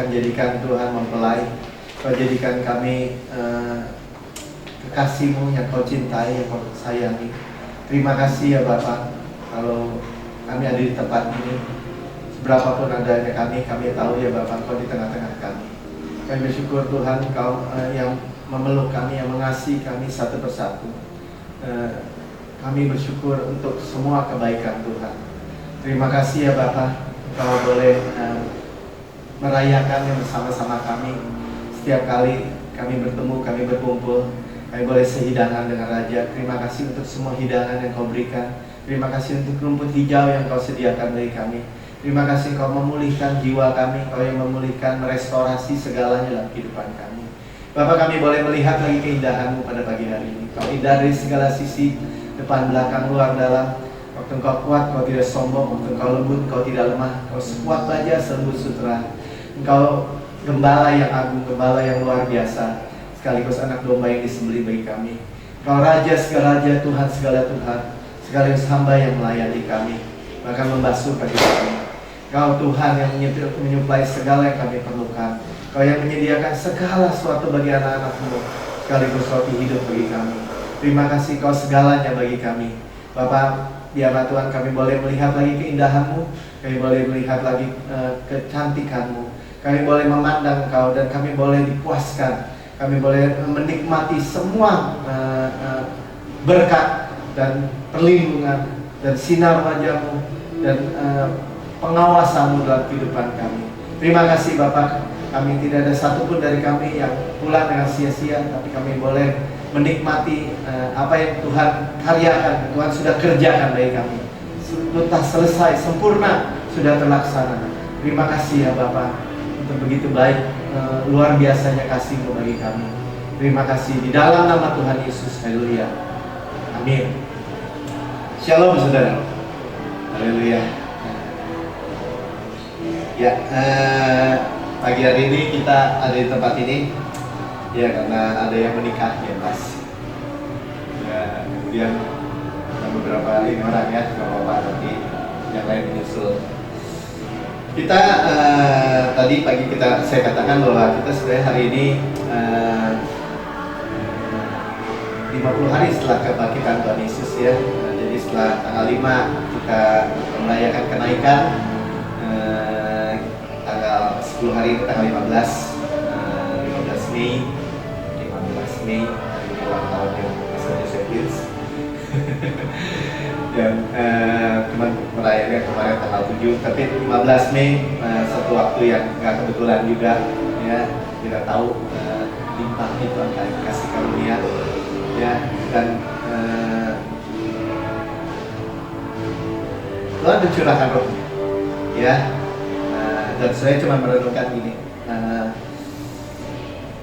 akan jadikan Tuhan mempelai. Kau jadikan kami kekasih-Mu yang Kau cintai, yang Kau sayangi. Terima kasih ya Bapa, kalau kami ada di tempat ini, berapapun adanya kami tahu ya Bapa, Kau di tengah-tengah kami. Kami bersyukur Tuhan, Kau yang memeluk kami, yang mengasihi kami satu persatu. Kami bersyukur untuk semua kebaikan Tuhan. Terima kasih ya Bapa, Kau boleh merayakannya bersama-sama kami. Setiap kali kami bertemu, kami berkumpul, kami boleh sehidangan dengan Raja. Terima kasih untuk semua hidangan yang Kau berikan. Terima kasih untuk rumput hijau yang Kau sediakan bagi kami. Terima kasih Kau memulihkan jiwa kami, Kau yang memulihkan, merestorasi segalanya dalam kehidupan kami. Bapak, kami boleh melihat lagi keindahan-Mu pada pagi hari ini. Kau indah dari segala sisi, depan, belakang, luar, dalam. Waktu Engkau kuat, Kau tidak sombong. Waktu Engkau lembut, Kau tidak lemah. Kau sekuat baja, selembut sutera. Engkau gembala yang agung, gembala yang luar biasa, sekaligus anak domba yang disembelih bagi kami. Engkau Raja segala Raja, Tuhan segala Tuhan, sekaligus hamba yang melayani kami, bahkan membasuh kaki kami. Engkau Tuhan yang menyuplai segala yang kami perlukan. Kau yang menyediakan segala sesuatu bagi anak-anak-Mu, sekaligus roti hidup bagi kami. Terima kasih Kau segalanya bagi kami. Bapak, biarlah Tuhan kami boleh melihat lagi keindahan-Mu, kami boleh melihat lagi kecantikan-Mu, kami boleh memandang Kau, dan kami boleh dipuaskan. Kami boleh menikmati semua berkat dan perlindungan dan sinar wajah-Mu dan pengawasan-Mu dalam kehidupan kami. Terima kasih Bapak, kami tidak ada satupun dari kami yang pulang dengan sia-sia, tapi kami boleh menikmati apa yang Tuhan karyakan, Tuhan sudah kerjakan bagi kami. Tuntas, selesai, sempurna, sudah terlaksana. Terima kasih ya Bapak, untuk begitu baik, luar biasanya kasih-Mu bagi kami. Terima kasih di dalam nama Tuhan Yesus. Haleluya. Amin. Shalom saudara. Haleluya. Ya, pagi hari ini kita ada di tempat ini ya karena ada yang menikah ya Mas. Ya, kemudian ada beberapa ini orang ya, bapak-bapak, tapi yang lain menyusul. Kita tadi pagi saya katakan bahwa kita sebenarnya hari ini 50 hari setelah kebangkitan Tuhan Yesus ya. Jadi setelah tanggal 5 kita merayakan kenaikan. Tanggal 10 hari itu tanggal 15 Mei hari ulang tahunnya Pastor Joseph Hills. Dan cuma merayakan kemarin tanggal 7, tapi 15 Mei satu waktu yang nggak kebetulan juga ya, kita tahu limpahnya Tuhan kasih karunia ya, dan Tuhan mencurahkan roh ya. Dan saya cuma merenungkan gini,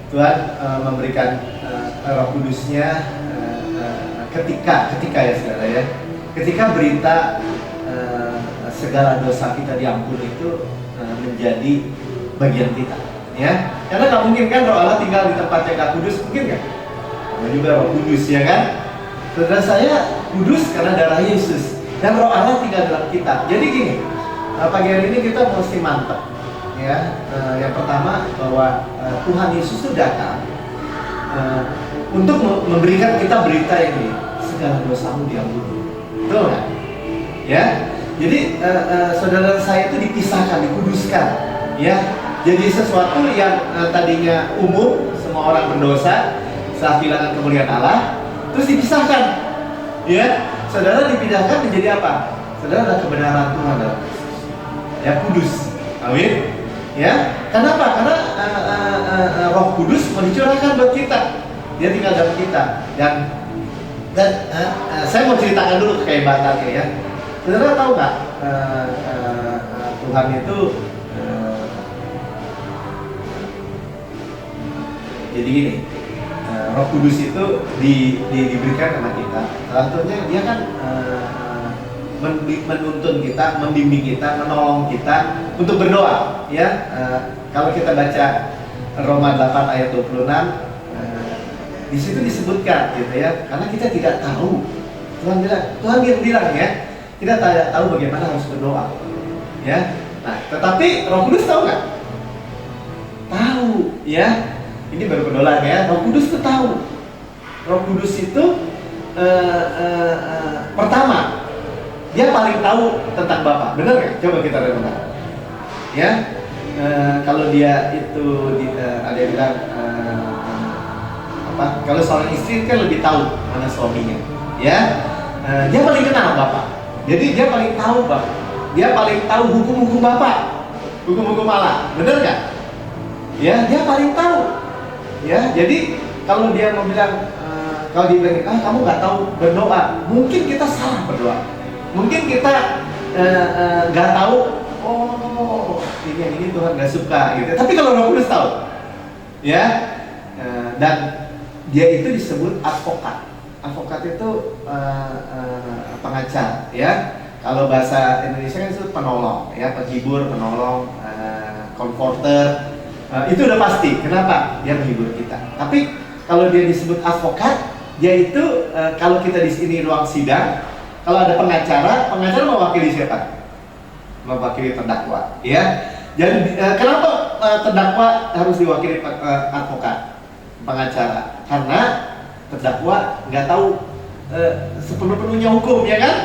Tuhan memberikan Roh Kudus-Nya ketika ya saudara ya, ketika berita segala dosa kita diampuni itu menjadi bagian kita ya, karena nggak mungkin kan Roh Allah tinggal di tempat yang nggak kudus, mungkin nggak? Sama juga Roh Kudus ya kan, saudara saya kudus karena darah Yesus dan Roh Allah tinggal dalam kita. Jadi gini, pagi hari ini kita mesti mantap ya. Yang pertama bahwa Tuhan Yesus itu datang untuk memberikan kita berita ini, segala dosamu diampuni, betul nggak? Ya, jadi saudara saya itu dipisahkan, dikuduskan, ya. Jadi sesuatu yang tadinya umum, semua orang berdosa, setelah kehilangan kemuliaan Allah, terus dipisahkan, ya. Saudara dipindahkan menjadi apa? Saudara adalah kebenaran Tuhan dalam Kristus, ya, kudus, amin. Ya, kenapa? Karena Roh Kudus mau dicurahkan buat kita, dia tinggal dalam kita. Dan saya mau ceritakan dulu kehebatannya ya. Saudara tahu nggak Tuhan itu jadi gini, Roh Kudus itu diberikan sama kita. Salah satunya dia kan menuntun kita, membimbing kita, menolong kita untuk berdoa ya. Kalau kita baca Roma 8 ayat 26, di situ disebutkan gitu ya, karena kita tidak tahu. Tuhan bilang ya, kita tidak tahu bagaimana harus berdoa ya. Nah, tetapi Roh Kudus tahu nggak? ya, ini baru pendolan ya. Roh Kudus itu tahu. Roh Kudus itu pertama, dia paling tahu tentang Bapa. Benar nggak? Coba kita renungkan. Ya, kalau dia itu ada yang bilang apa? Kalau seorang istri kan lebih tahu mana suaminya. Ya, dia paling kenal Bapa. Jadi dia paling tahu Bapa. Dia paling tahu hukum-hukum Bapa, hukum-hukum Allah. Benar nggak? Ya, dia paling tahu. Ya, jadi kalau dia mau bilang, kalau dia bilang, kamu nggak tahu berdoa, mungkin kita salah berdoa. Mungkin kita nggak tahu, oh ini yang ini Tuhan nggak suka gitu. Tapi kalau Roh Kudus tahu, ya, dan dia itu disebut advokat. Advokat itu pengacara, ya. Kalau bahasa Indonesia kan itu penolong, ya, penghibur, penolong, comforter. Itu udah pasti. Kenapa? Dia menghibur kita. Tapi kalau dia disebut advokat, dia itu kalau kita di sini ruang sidang, kalau ada pengacara mewakili siapa? Mewakili terdakwa, ya. Jadi kenapa terdakwa harus diwakili advokat, pengacara? Karena terdakwa nggak tahu sepenuh-penuhnya hukum, ya kan?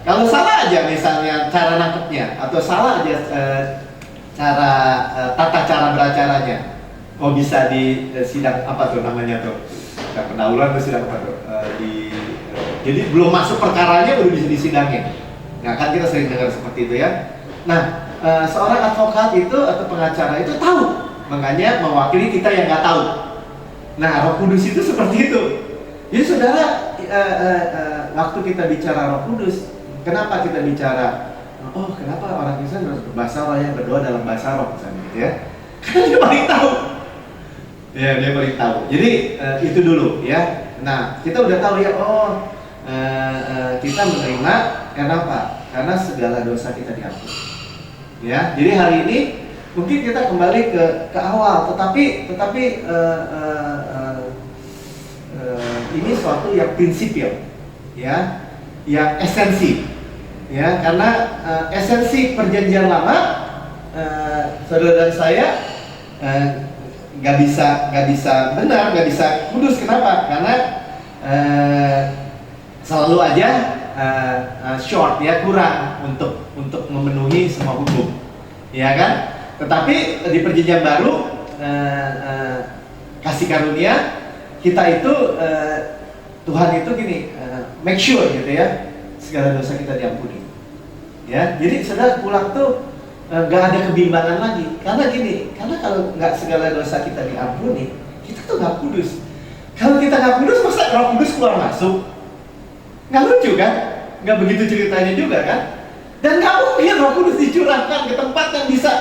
Kalau salah aja misalnya cara nangkepnya, atau salah aja tata cara beracaranya, kok bisa di sidang apa tuh namanya tuh? Sidang pendahuluan atau sidang apa tuh? Jadi belum masuk perkaranya udah bisa disidangin. Nah kan kita sering dengar seperti itu ya. Nah seorang advokat itu atau pengacara itu tahu, makanya mewakili kita yang nggak tahu. Nah Roh Kudus itu seperti itu. Jadi saudara, waktu kita bicara Roh Kudus, kenapa kita bicara? Oh kenapa orang Kristen harus berbahasa roh, yang berdoa dalam bahasa roh misalnya gitu ya? Karena dia paling tahu. Ya dia paling tahu. Jadi itu dulu ya. Nah kita udah tahu ya, kita menerima karena apa? Karena segala dosa kita diampuni. Ya, jadi hari ini mungkin kita kembali ke awal, tetapi ini suatu yang prinsipil, ya, yang esensi, ya, karena esensi perjanjian lama, saudara dan saya nggak bisa benar, nggak bisa kudus. Kenapa? Karena selalu aja short, ya, kurang untuk memenuhi semua hukum, ya kan? Tetapi di perjanjian baru kasih karunia kita itu Tuhan itu gini, make sure gitu ya, segala dosa kita diampuni, ya. Jadi saudara pulang tuh nggak ada kebimbangan lagi, karena gini, karena kalau nggak segala dosa kita diampuni, kita tuh nggak kudus. Kalau kita nggak kudus, masa Roh Kudus keluar masuk? Nggak lucu kan? Nggak begitu ceritanya juga kan? Dan nggak mungkin Roh Kudus dicurahkan ke tempat yang bisa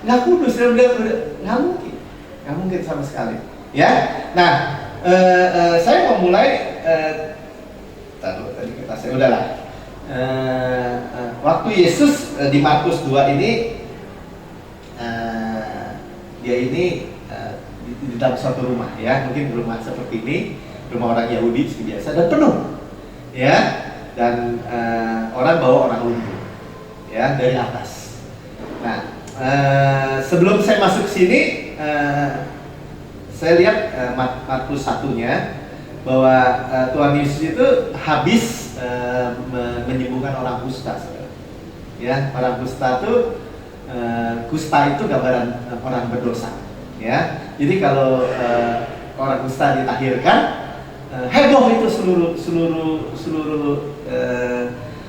nggak kudus, nggak mungkin sama sekali, ya. Nah, saya mau mulai. Tadi kita saya udahlah. Waktu Yesus di Markus 2 ini, dia ini di dalam suatu rumah, ya, mungkin rumah seperti ini, rumah orang Yahudi seperti biasa dan penuh, ya, dan orang bawa orang lumpuh, ya, dari atas. Nah, sebelum saya masuk sini, saya lihat Markus 1-nya bahwa Tuhan Yesus itu habis menyembuhkan orang kusta, ya. Orang kusta itu kusta itu gambaran orang berdosa, ya. Jadi kalau orang kusta ditahirkan, heboh itu seluruh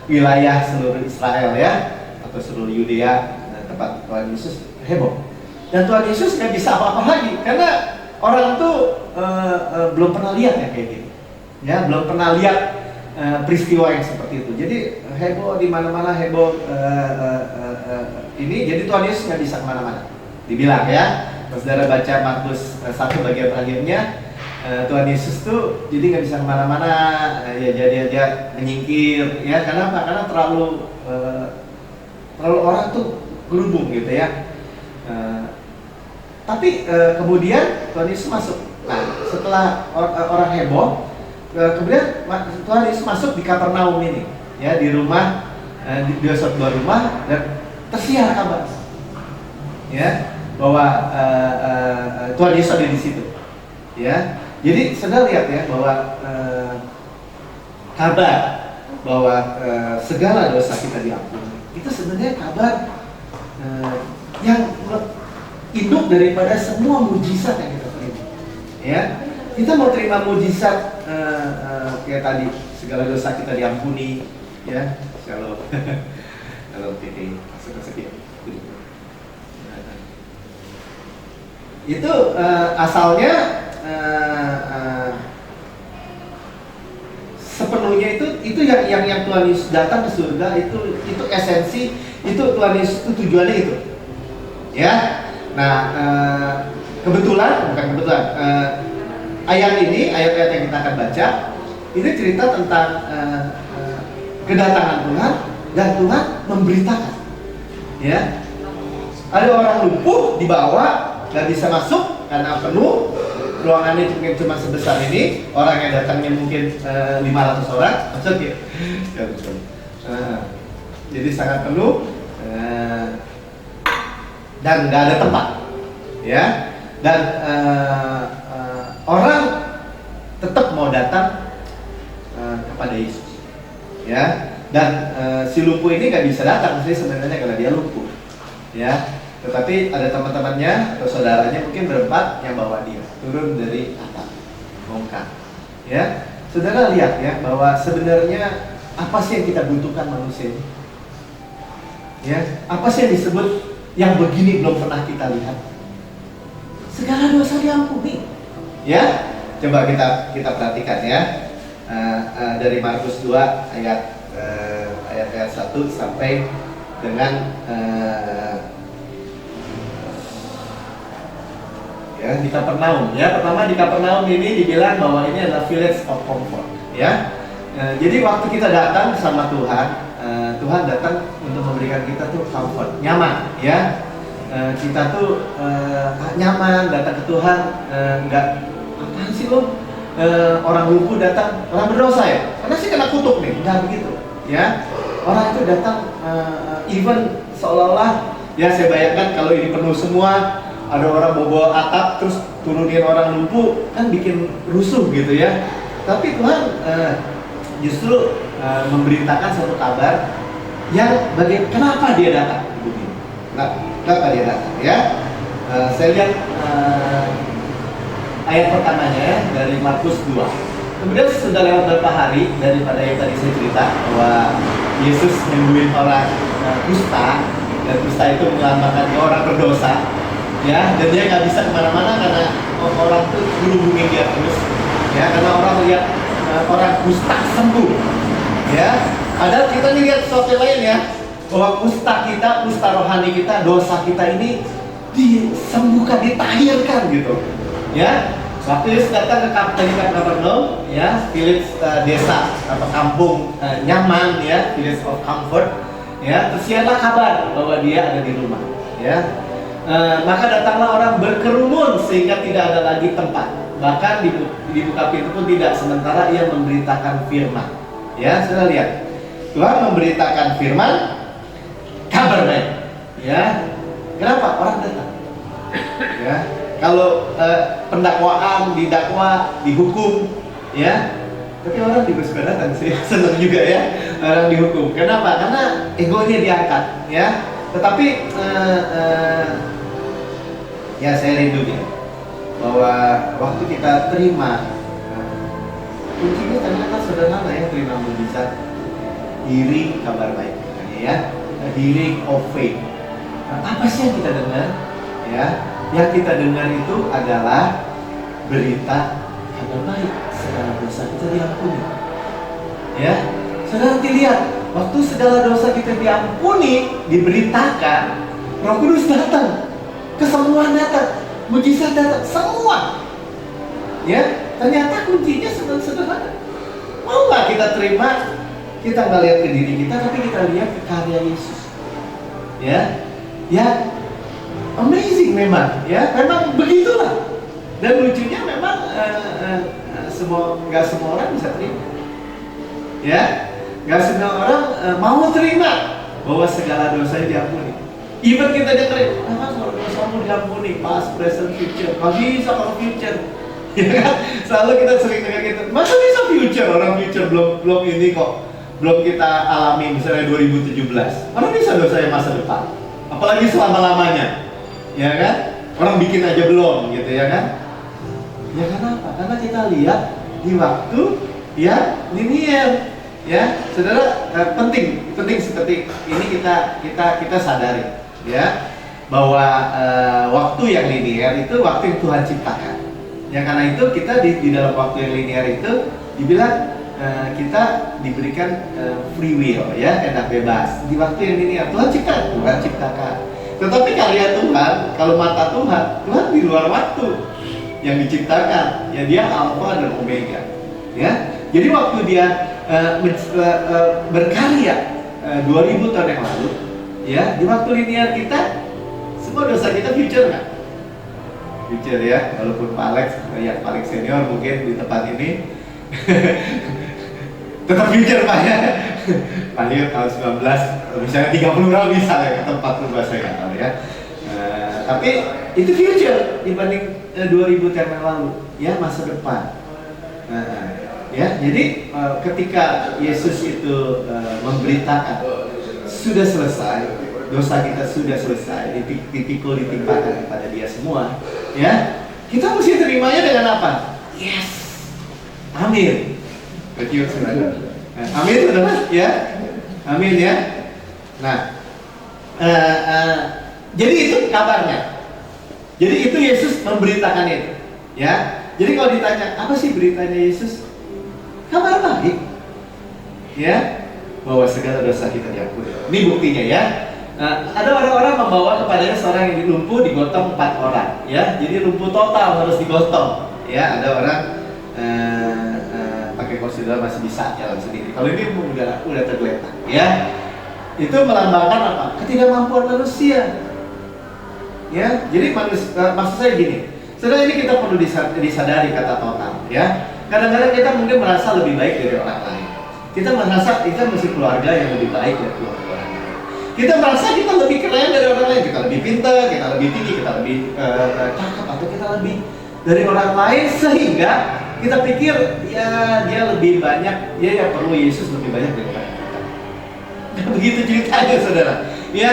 wilayah seluruh Israel, ya, atau seluruh Yudea, tempat Tuhan Yesus, heboh. Dan Tuhan Yesus nggak bisa apa-apa lagi karena orang tuh belum pernah lihat ya kayak gini, ya, belum pernah lihat peristiwa yang seperti itu. Jadi heboh di mana-mana, heboh ini. Jadi Tuhan Yesus nggak bisa kemana-mana, dibilang, ya. Saudara baca Markus 1 bagian terakhirnya, Tuhan Yesus tuh jadi nggak bisa kemana-mana, ya, jadi dia menyingkir, ya. Kenapa? Karena terlalu orang tuh gerubung gitu, ya. Tapi kemudian Tuhan Yesus masuk. Nah, setelah orang heboh, kemudian Tuhan Yesus masuk di Kapernaum ini, ya, di rumah, di sebuah rumah, dan tersiar kabar, ya. bahwa Tuhan Yesus ada di situ. Ya, jadi saudara lihat ya bahwa kabar bahwa segala dosa kita diampuni itu sebenarnya kabar yang induk daripada semua mujizat yang kita terima. Ya, kita mau terima mujizat kayak tadi segala dosa kita diampuni. Ya, kalau PT masuk ya. Itu asalnya sepenuhnya itu yang Tuhan Yesus datang ke surga itu esensi, itu Tuhan Yesus itu tujuannya itu. Ya. Nah, bukan kebetulan ayat-ayat yang kita akan baca ini cerita tentang kedatangan Tuhan dan Tuhan memberitakan. Ya. Ada orang lumpuh dibawa, nggak bisa masuk karena penuh, ruangannya mungkin cuma sebesar ini, orang yang datangnya mungkin 500 orang masuk ya. Jadi sangat penuh dan nggak ada tempat, ya. Dan orang tetap mau datang kepada Yesus, ya. Dan si lumpuh ini nggak bisa datang sih sebenarnya karena dia lumpuh, ya. Tetapi ada teman-temannya atau saudaranya mungkin berempat yang bawa dia turun dari atap, bongkar. Ya, saudara lihat ya bahwa sebenarnya apa sih yang kita butuhkan manusia ini? Ya, apa sih yang disebut yang begini belum pernah kita lihat? Segala dosa diampuni. Ya, coba kita perhatikan ya dari Markus 2 ayat 1 sampai dengan ya di Kapernaum. Ya, pertama di Kapernaum ini dibilang bahwa ini adalah village of comfort. Ya, jadi waktu kita datang sama Tuhan, Tuhan datang untuk memberikan kita tuh comfort, nyaman. Ya, kita tuh nyaman datang ke Tuhan, nggak apaan sih lo? Orang lumpuh datang, orang berdosa ya? Karena sih kena kutuk nih, nggak begitu. Ya, orang itu datang, even seolah-olah ya saya bayangkan kalau ini penuh semua. Ada orang bawa atap terus turunin orang lumpuh kan bikin rusuh gitu ya. Tapi Tuhan justru memberitakan satu kabar yang kenapa dia datang di bumi. Kenapa dia datang ya? Saya lihat ayat pertamanya ya, dari Markus 2. Kemudian sudah lewat beberapa hari daripada yang tadi saya cerita bahwa Yesus menyembuhin orang kusta, dan kusta itu melambangkan orang berdosa. Ya, dan dia nggak bisa kemana-mana karena orang tuh berhubungin dia terus, ya, karena orang lihat orang kusta sembuh, ya. Padahal kita lihat sesuatu lain ya, bahwa kusta rohani kita, dosa kita ini disembuhkan, ditahirkan gitu, ya. Waktu Yesus datang ke Kapernaum, ya, village desa atau kampung nyaman, ya, village of comfort, ya, tersiarlah kabar bahwa dia ada di rumah, ya. Maka datanglah orang berkerumun sehingga tidak ada lagi tempat. Bahkan dibuka pintu pun tidak, sementara ia memberitakan firman. Ya, sudah lihat. Tuhan memberitakan firman, kabar baik. Ya, kenapa orang datang? Ya, kalau pendakwaan, didakwa, dihukum, ya. Tapi orang juga suka datang sih, senang juga ya orang dihukum. Kenapa? Karena egonya diangkat, ya. Tetapi ya saya rindu ya bahwa waktu kita terima kuncinya ternyata sederhana ya, terima mujizat, hearing kabar baik, ya, hearing of faith. Apa sih yang kita dengar? Ya, yang kita dengar itu adalah berita kabar baik, segala dosa kita diampuni. Ya, saudara nanti lihat waktu segala dosa kita diampuni, diberitakan, Roh Kudus datang. Kesembuhan datang, mujizat datang, semua. Ya, ternyata kuncinya sederhana. Mau nggak kita terima? Kita nggak lihat ke diri kita, tapi kita lihat ke karya Yesus. Ya, ya, amazing memang. Ya, memang begitulah. Dan lucunya memang nggak semua orang bisa terima. Ya, nggak semua orang mau terima bahwa segala dosanya diampuni. Even kita dengerin, kalau dosamu diampuni, past, present, future. Gak bisa kalau future. Ya kan? Selalu kita sering dengar gitu. Masa bisa future? Orang future belum ini kok. Belum kita alami misalnya 2017. Orang bisa dosa yang masa depan. Apalagi selama-lamanya. Ya kan? Orang bikin aja belum gitu ya kan? Ya kenapa? Karena kita lihat di waktu ya linear. Ya, saudara, penting seperti ini kita sadari ya bahwa waktu yang linear itu waktu yang Tuhan ciptakan. Ya karena itu kita di dalam waktu yang linear itu dibilang kita diberikan free will ya, kehendak bebas di waktu yang linear. Tuhan ciptakan. Tetapi karya Tuhan, kalau mata Tuhan di luar waktu yang diciptakan. Ya dia alfa dan omega. Ya. Jadi waktu dia berkarya 2000 tahun yang lalu, ya di waktu linear kita semua dosa kita future nggak? Future ya, walaupun Pak Alex yang paling senior mungkin di tempat ini tetap future Pak ya. Paling tahun 19, misalnya 30 tahun misalnya ke tempat rumah saya nggak tahu ya. Tapi itu future dibanding 2000 tahun yang lalu, ya masa depan. Ya, jadi ketika Yesus itu memberitakan sudah selesai, dosa kita sudah selesai, dipikul ditimpakan kepada Dia semua, ya kita mesti terimanya dengan apa? Yes, amin. Amin, saudara, ya, amin ya. Nah, jadi itu kabarnya. Jadi itu Yesus memberitakan itu, ya. Jadi kalau ditanya apa sih beritanya Yesus? Kabar baik, ya, bahwa segala dosa kita diampuni. Ini buktinya ya. Ada orang-orang membawa kepadanya seorang yang lumpuh digotong 4 orang, ya. Jadi lumpuh total harus digotong, ya. Ada orang pakai kursi roda masih bisa jalan sendiri. Kalau ini udah tergeletak, ya. Itu melambangkan apa? Ketidakmampuan manusia, ya. Jadi maksud saya gini, saudara, ini kita perlu disadari kata total, ya. Kadang-kadang kita mungkin merasa lebih baik dari orang lain. Kita merasa kita mesti keluarga yang lebih baik dari keluarga orang lain. Kita merasa kita lebih keren dari orang lain. Kita lebih pintar, kita lebih tinggi, kita lebih cakep, atau kita lebih dari orang lain, sehingga kita pikir ya dia lebih banyak, dia yang perlu Yesus lebih banyak daripada kita. Begitu ceritanya, saudara. Ya,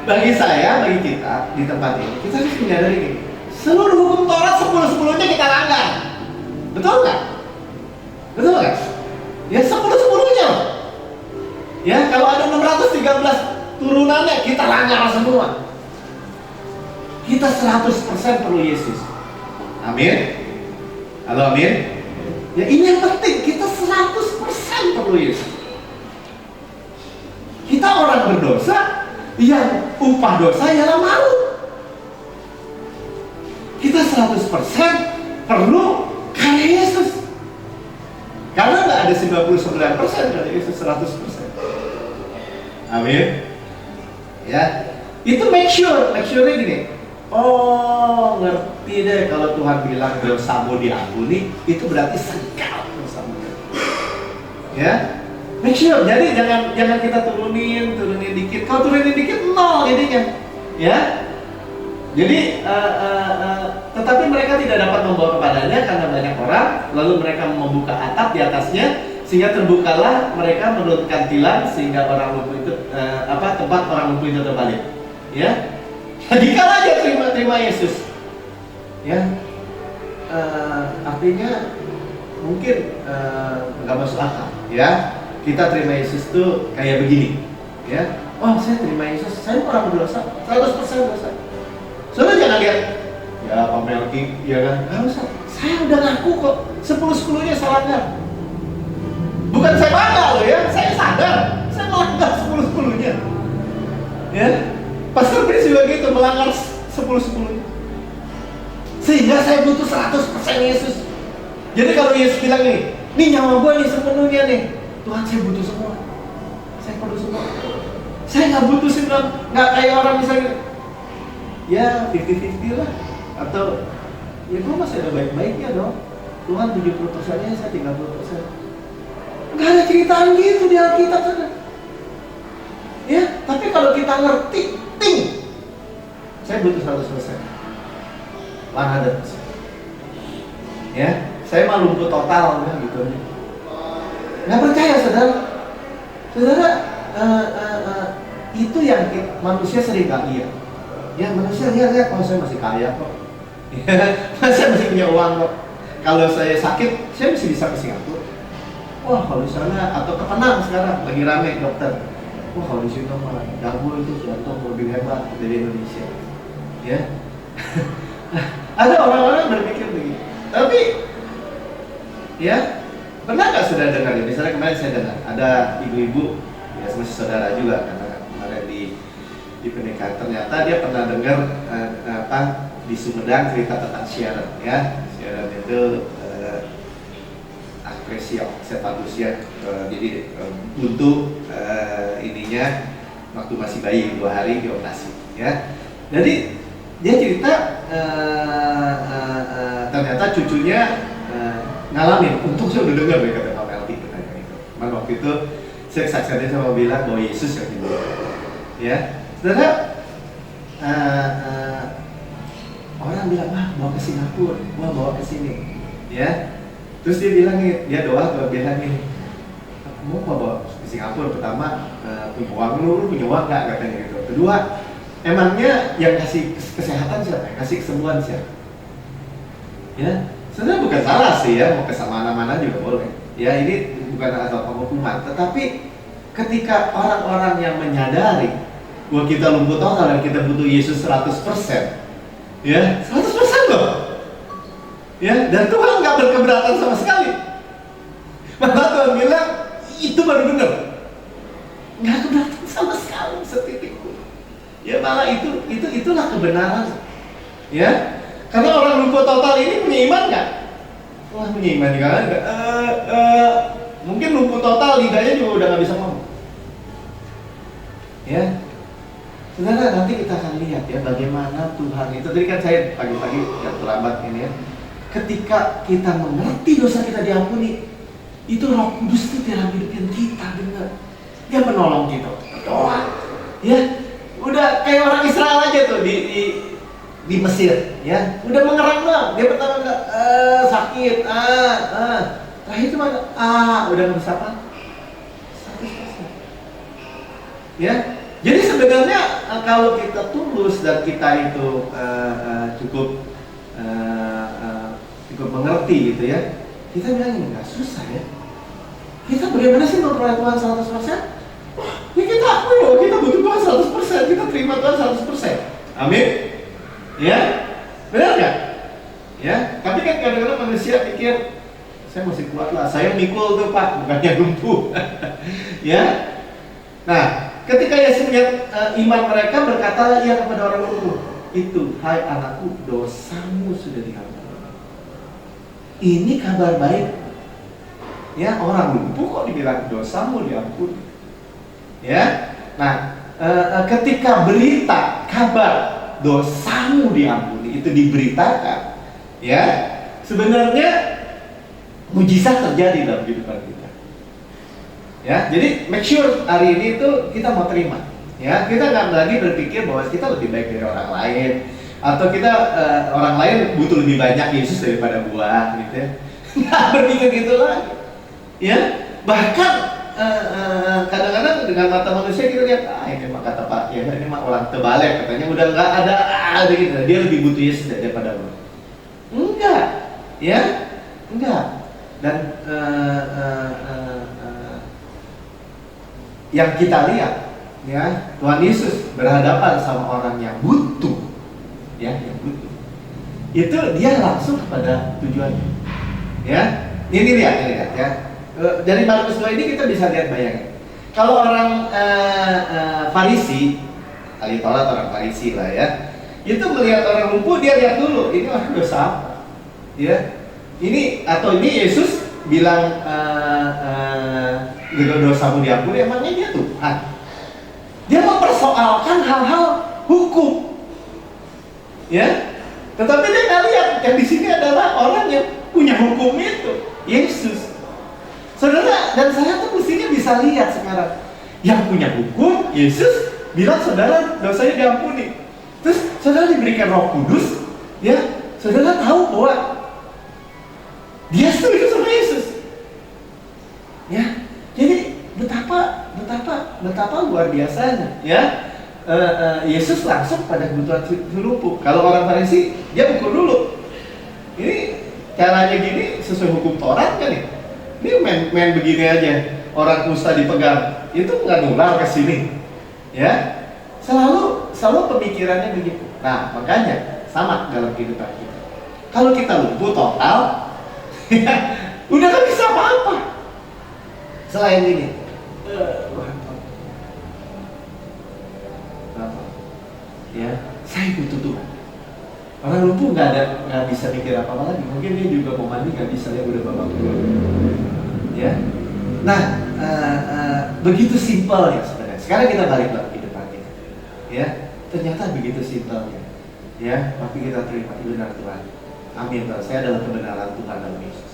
bagi saya, bagi kita di tempat ini, kita harus menyadari ini. Seluruh hukum Taurat 10-10-nya kita langgar. Betul nggak? Betul nggak? Ya 10-10-nya. Ya kalau ada 613 turunannya kita langgar semua. Kita 100% perlu Yesus. Amin. Halo, amin. Ya ini yang penting, kita 100% perlu Yesus. Kita orang berdosa, yang upah dosa ialah maut. Kita 100% perlu karya Yesus. Karena nggak ada 99% dari Yesus 100%. Amin. Ya, itu make sure-nya gini. Oh, ngerti deh kalau Tuhan bilang dosamu diampuni, itu berarti segala dosamu. Ya, make sure. Jadi jangan kita turunin dikit. Kalau turunin dikit nol jadinya. Ya. Jadi, tetapi mereka tidak dapat membawa kepadanya karena banyak orang. Lalu mereka membuka atap di atasnya, sehingga terbukalah mereka menurunkan tilang sehingga orang lumpuh itu tempat orang lumpuh itu terbalik. Ya, jikalau aja terima Yesus. Ya, artinya mungkin nggak masuk akal. Ya, kita terima Yesus tuh kayak begini. Ya, oh saya terima Yesus, saya orang berdosa, 100% dosa. Saudara jangan lihat, ya Pak Melki, ya kan? Nggak usah. Saya udah ngaku kok, 10-10-nya salahnya. Bukan saya bangga loh ya, saya sadar, saya melanggar 10-10-nya. Ya, Pastor Chris juga gitu, melanggar 10-10-nya. Sehingga saya butuh 100% Yesus. Jadi kalau Yesus bilang nih nyawa gue nih sepenuhnya nih, Tuhan saya butuh semua. Saya perlu semua. Saya nggak butuh sih, nggak kayak orang misalnya, ya 50-50 lah, atau ya gue masih ada baik-baiknya dong. Tuhan 70%-nya, saya 30%. Nggak ada ceritaan gitu di Alkitab, saudara. Ya, tapi kalau kita ngerti, Saya butuh 100%. 100%. Ya, saya mah lumpuh total ya, gitu. Nggak percaya, saudara. Saudara, itu yang manusia sering nggak lihat. Ya, manusia lihat, oh saya masih kaya kok. Saya masih punya uang kok. Kalau saya sakit, saya masih bisa ke Singapura. Wah, kalau di sana atau ke Penang sekarang lagi rame dokter. Wah, kalau di sini mah jantung itu jantung lebih hebat dari Indonesia. Ya. Ada orang-orang berpikir begitu. Tapi ya, pernah nggak sudah dengar ya? Misalnya kemarin saya dengar ada ibu-ibu, ya masih saudara juga karena kemarin di pernikahan ternyata dia pernah dengar di Sumedang cerita tentang Sharon ya. Sharon itu Acresia Cephalosia, jadi untuk ininya waktu masih bayi 2 hari dioperasi ya. Jadi dia cerita ternyata cucunya ngalamin. Untung saya udah dengar deh kata Pak Melty katanya itu. Cuman waktu itu saya kesaksiannya sama bilang bahwa Yesus yang hidup. Ya, saudara, orang bilang, bawa ke Singapura, bawa ke sini, ya. Terus dia bilang nih, dia bilang nih, mau bawa ke Singapura, pertama punya uang lu punya uang nggak katanya gitu. Kedua, emangnya yang kasih kesehatan siapa? Yang kasih kesembuhan siapa? Ya, sebenarnya bukan salah sih ya, mau ke mana-mana juga boleh. Ya, ini bukan asal penghukuman, tetapi ketika orang-orang yang menyadari bahwa kita lumpuh total dan kita butuh Yesus 100%, ya, 100% loh. Ya, dan Tuhan nggak berkeberatan sama sekali. Maka Tuhan bilang, itu baru benar. Nggak keberatan sama sekali, setitik pun. Ya, malah itulah kebenaran. Ya, karena orang lumpuh total ini punya iman nggak? Wah, punya iman juga enggak? Mungkin lumpuh total, lidahnya juga udah nggak bisa ngomong. Ya, saudara, nanti kita akan lihat ya bagaimana Tuhan itu. Tadi kan saya pagi-pagi yang terlambat ini ya. Ketika kita mengerti dosa kita diampuni, itu Roh Kudus itu dalam hidupin kita, benar. Dia menolong kita berdoa. Ya, udah kayak orang Israel aja tuh di Mesir, ya. Udah mengerang dong. Dia pertama sakit, terakhir cuma udah nggak bisa apa? 100%. Ya. Jadi sebenarnya kalau kita tulus dan kita itu cukup mengerti gitu ya, kita bilang ini nggak susah ya. Kita bagaimana sih memperoleh Tuhan 100%? Ya kita akui bahwa kita butuh Tuhan 100%, kita terima Tuhan 100%. Amin. Ya, benar nggak? Ya, tapi kan kadang-kadang manusia pikir saya masih kuat lah, saya mikul tuh Pak, bukannya lumpuh. Ya. Nah, ketika Yesus melihat iman mereka, berkatalah ia kepada orang lumpuh, itu, hai anakku, dosamu sudah diampuni. Ini kabar baik. Ya, orang lumpuh kok dibilang dosamu diampuni. Ya, nah, ketika berita kabar dosamu diampuni itu diberitakan, ya, sebenarnya mujizat terjadi dalam kehidupan kita. Ya, jadi make sure hari ini tuh kita mau terima. Ya, kita nggak lagi berpikir bahwa kita lebih baik dari orang lain, atau kita orang lain butuh lebih banyak Yesus daripada gua, gitu ya. Nggak berpikir gitu lagi. Ya, bahkan kadang-kadang dengan mata manusia kita lihat, ini mah kata Pak, ya ini mah orang terbalik katanya udah nggak ada gitu. Dia lebih butuh Yesus daripada gua. Enggak, ya, enggak. Dan yang kita lihat, ya, Tuhan Yesus berhadapan sama orang yang butuh, ya, yang butuh. Itu dia langsung kepada tujuannya. Ya, ini lihat ya. Dari Markus 2 ini kita bisa lihat bayangin. Kalau orang Farisi, ahli Taurat orang Farisi lah ya, itu melihat orang lumpuh dia lihat dulu, ini orang dosa apa? Ya, ini atau ini Yesus bilang dosamu diampuni, emangnya dia Tuhan? Dia mempersoalkan hal-hal hukum, ya. Tetapi dia nggak lihat yang di sini adalah orang yang punya hukum itu, Yesus. Saudara dan saya tuh mestinya bisa lihat sekarang, yang punya hukum Yesus bilang saudara dosanya diampuni. Terus saudara diberikan Roh Kudus, ya, saudara tahu bahwa dia setuju sama Yesus. Ya, jadi betapa luar biasanya, ya. Yesus langsung pada kebutuhan si lumpuh. Kalau orang Farisi, dia ukur dulu. Ini caranya gini sesuai hukum Taurat kan ya? Ini main begini aja, orang kusta dipegang, itu nggak nular ke sini, ya. Selalu pemikirannya begitu. Nah, makanya sama dalam kehidupan kita. Kalau kita lumpuh total, udah nggak bisa apa-apa. Selain ini, ya, saya butuh Tuhan. Orang lumpuh nggak bisa mikir apa-apa lagi. Mungkin dia juga mau mandi nggak bisa, dia udah babak belur. Ya, nah begitu simpel ya sebenarnya. Sekarang kita balik lagi ke depan kita. Ya, ternyata begitu simpelnya. Ya, tapi kita terima benar Tuhan. Amin. Saya adalah kebenaran Tuhan dalam Yesus.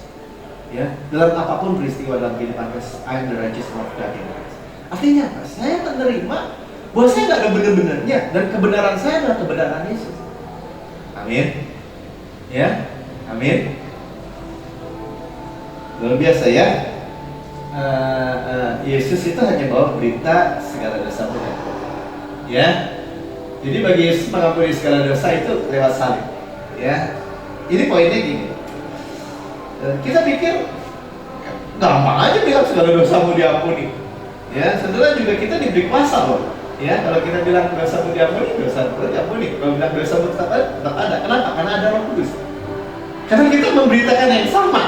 Ya, dalam apapun peristiwa dalam kehidupan saya, I am the righteousness of God in Christ. Artinya apa? Saya menerima bahwa saya nggak ada benar-benarnya dan kebenaran saya adalah kebenaran Yesus. Amin. Ya, amin. Luar biasa ya. Yesus itu hanya bawa berita segala dosa kita. Ya. Jadi bagi Yesus mengampuni segala dosa itu lewat salib. Ya. Ini poinnya gini. Kita pikir gampang aja bilang segala dosamu diampuni. Ya, saudara juga kita diberi kuasa loh. Ya, kalau kita bilang dosamu diampuni, dosamu diampuni. Kalau bilang dosamu tetap ada. Kenapa? Karena ada Roh Kudus. Karena kita memberitakan yang sama.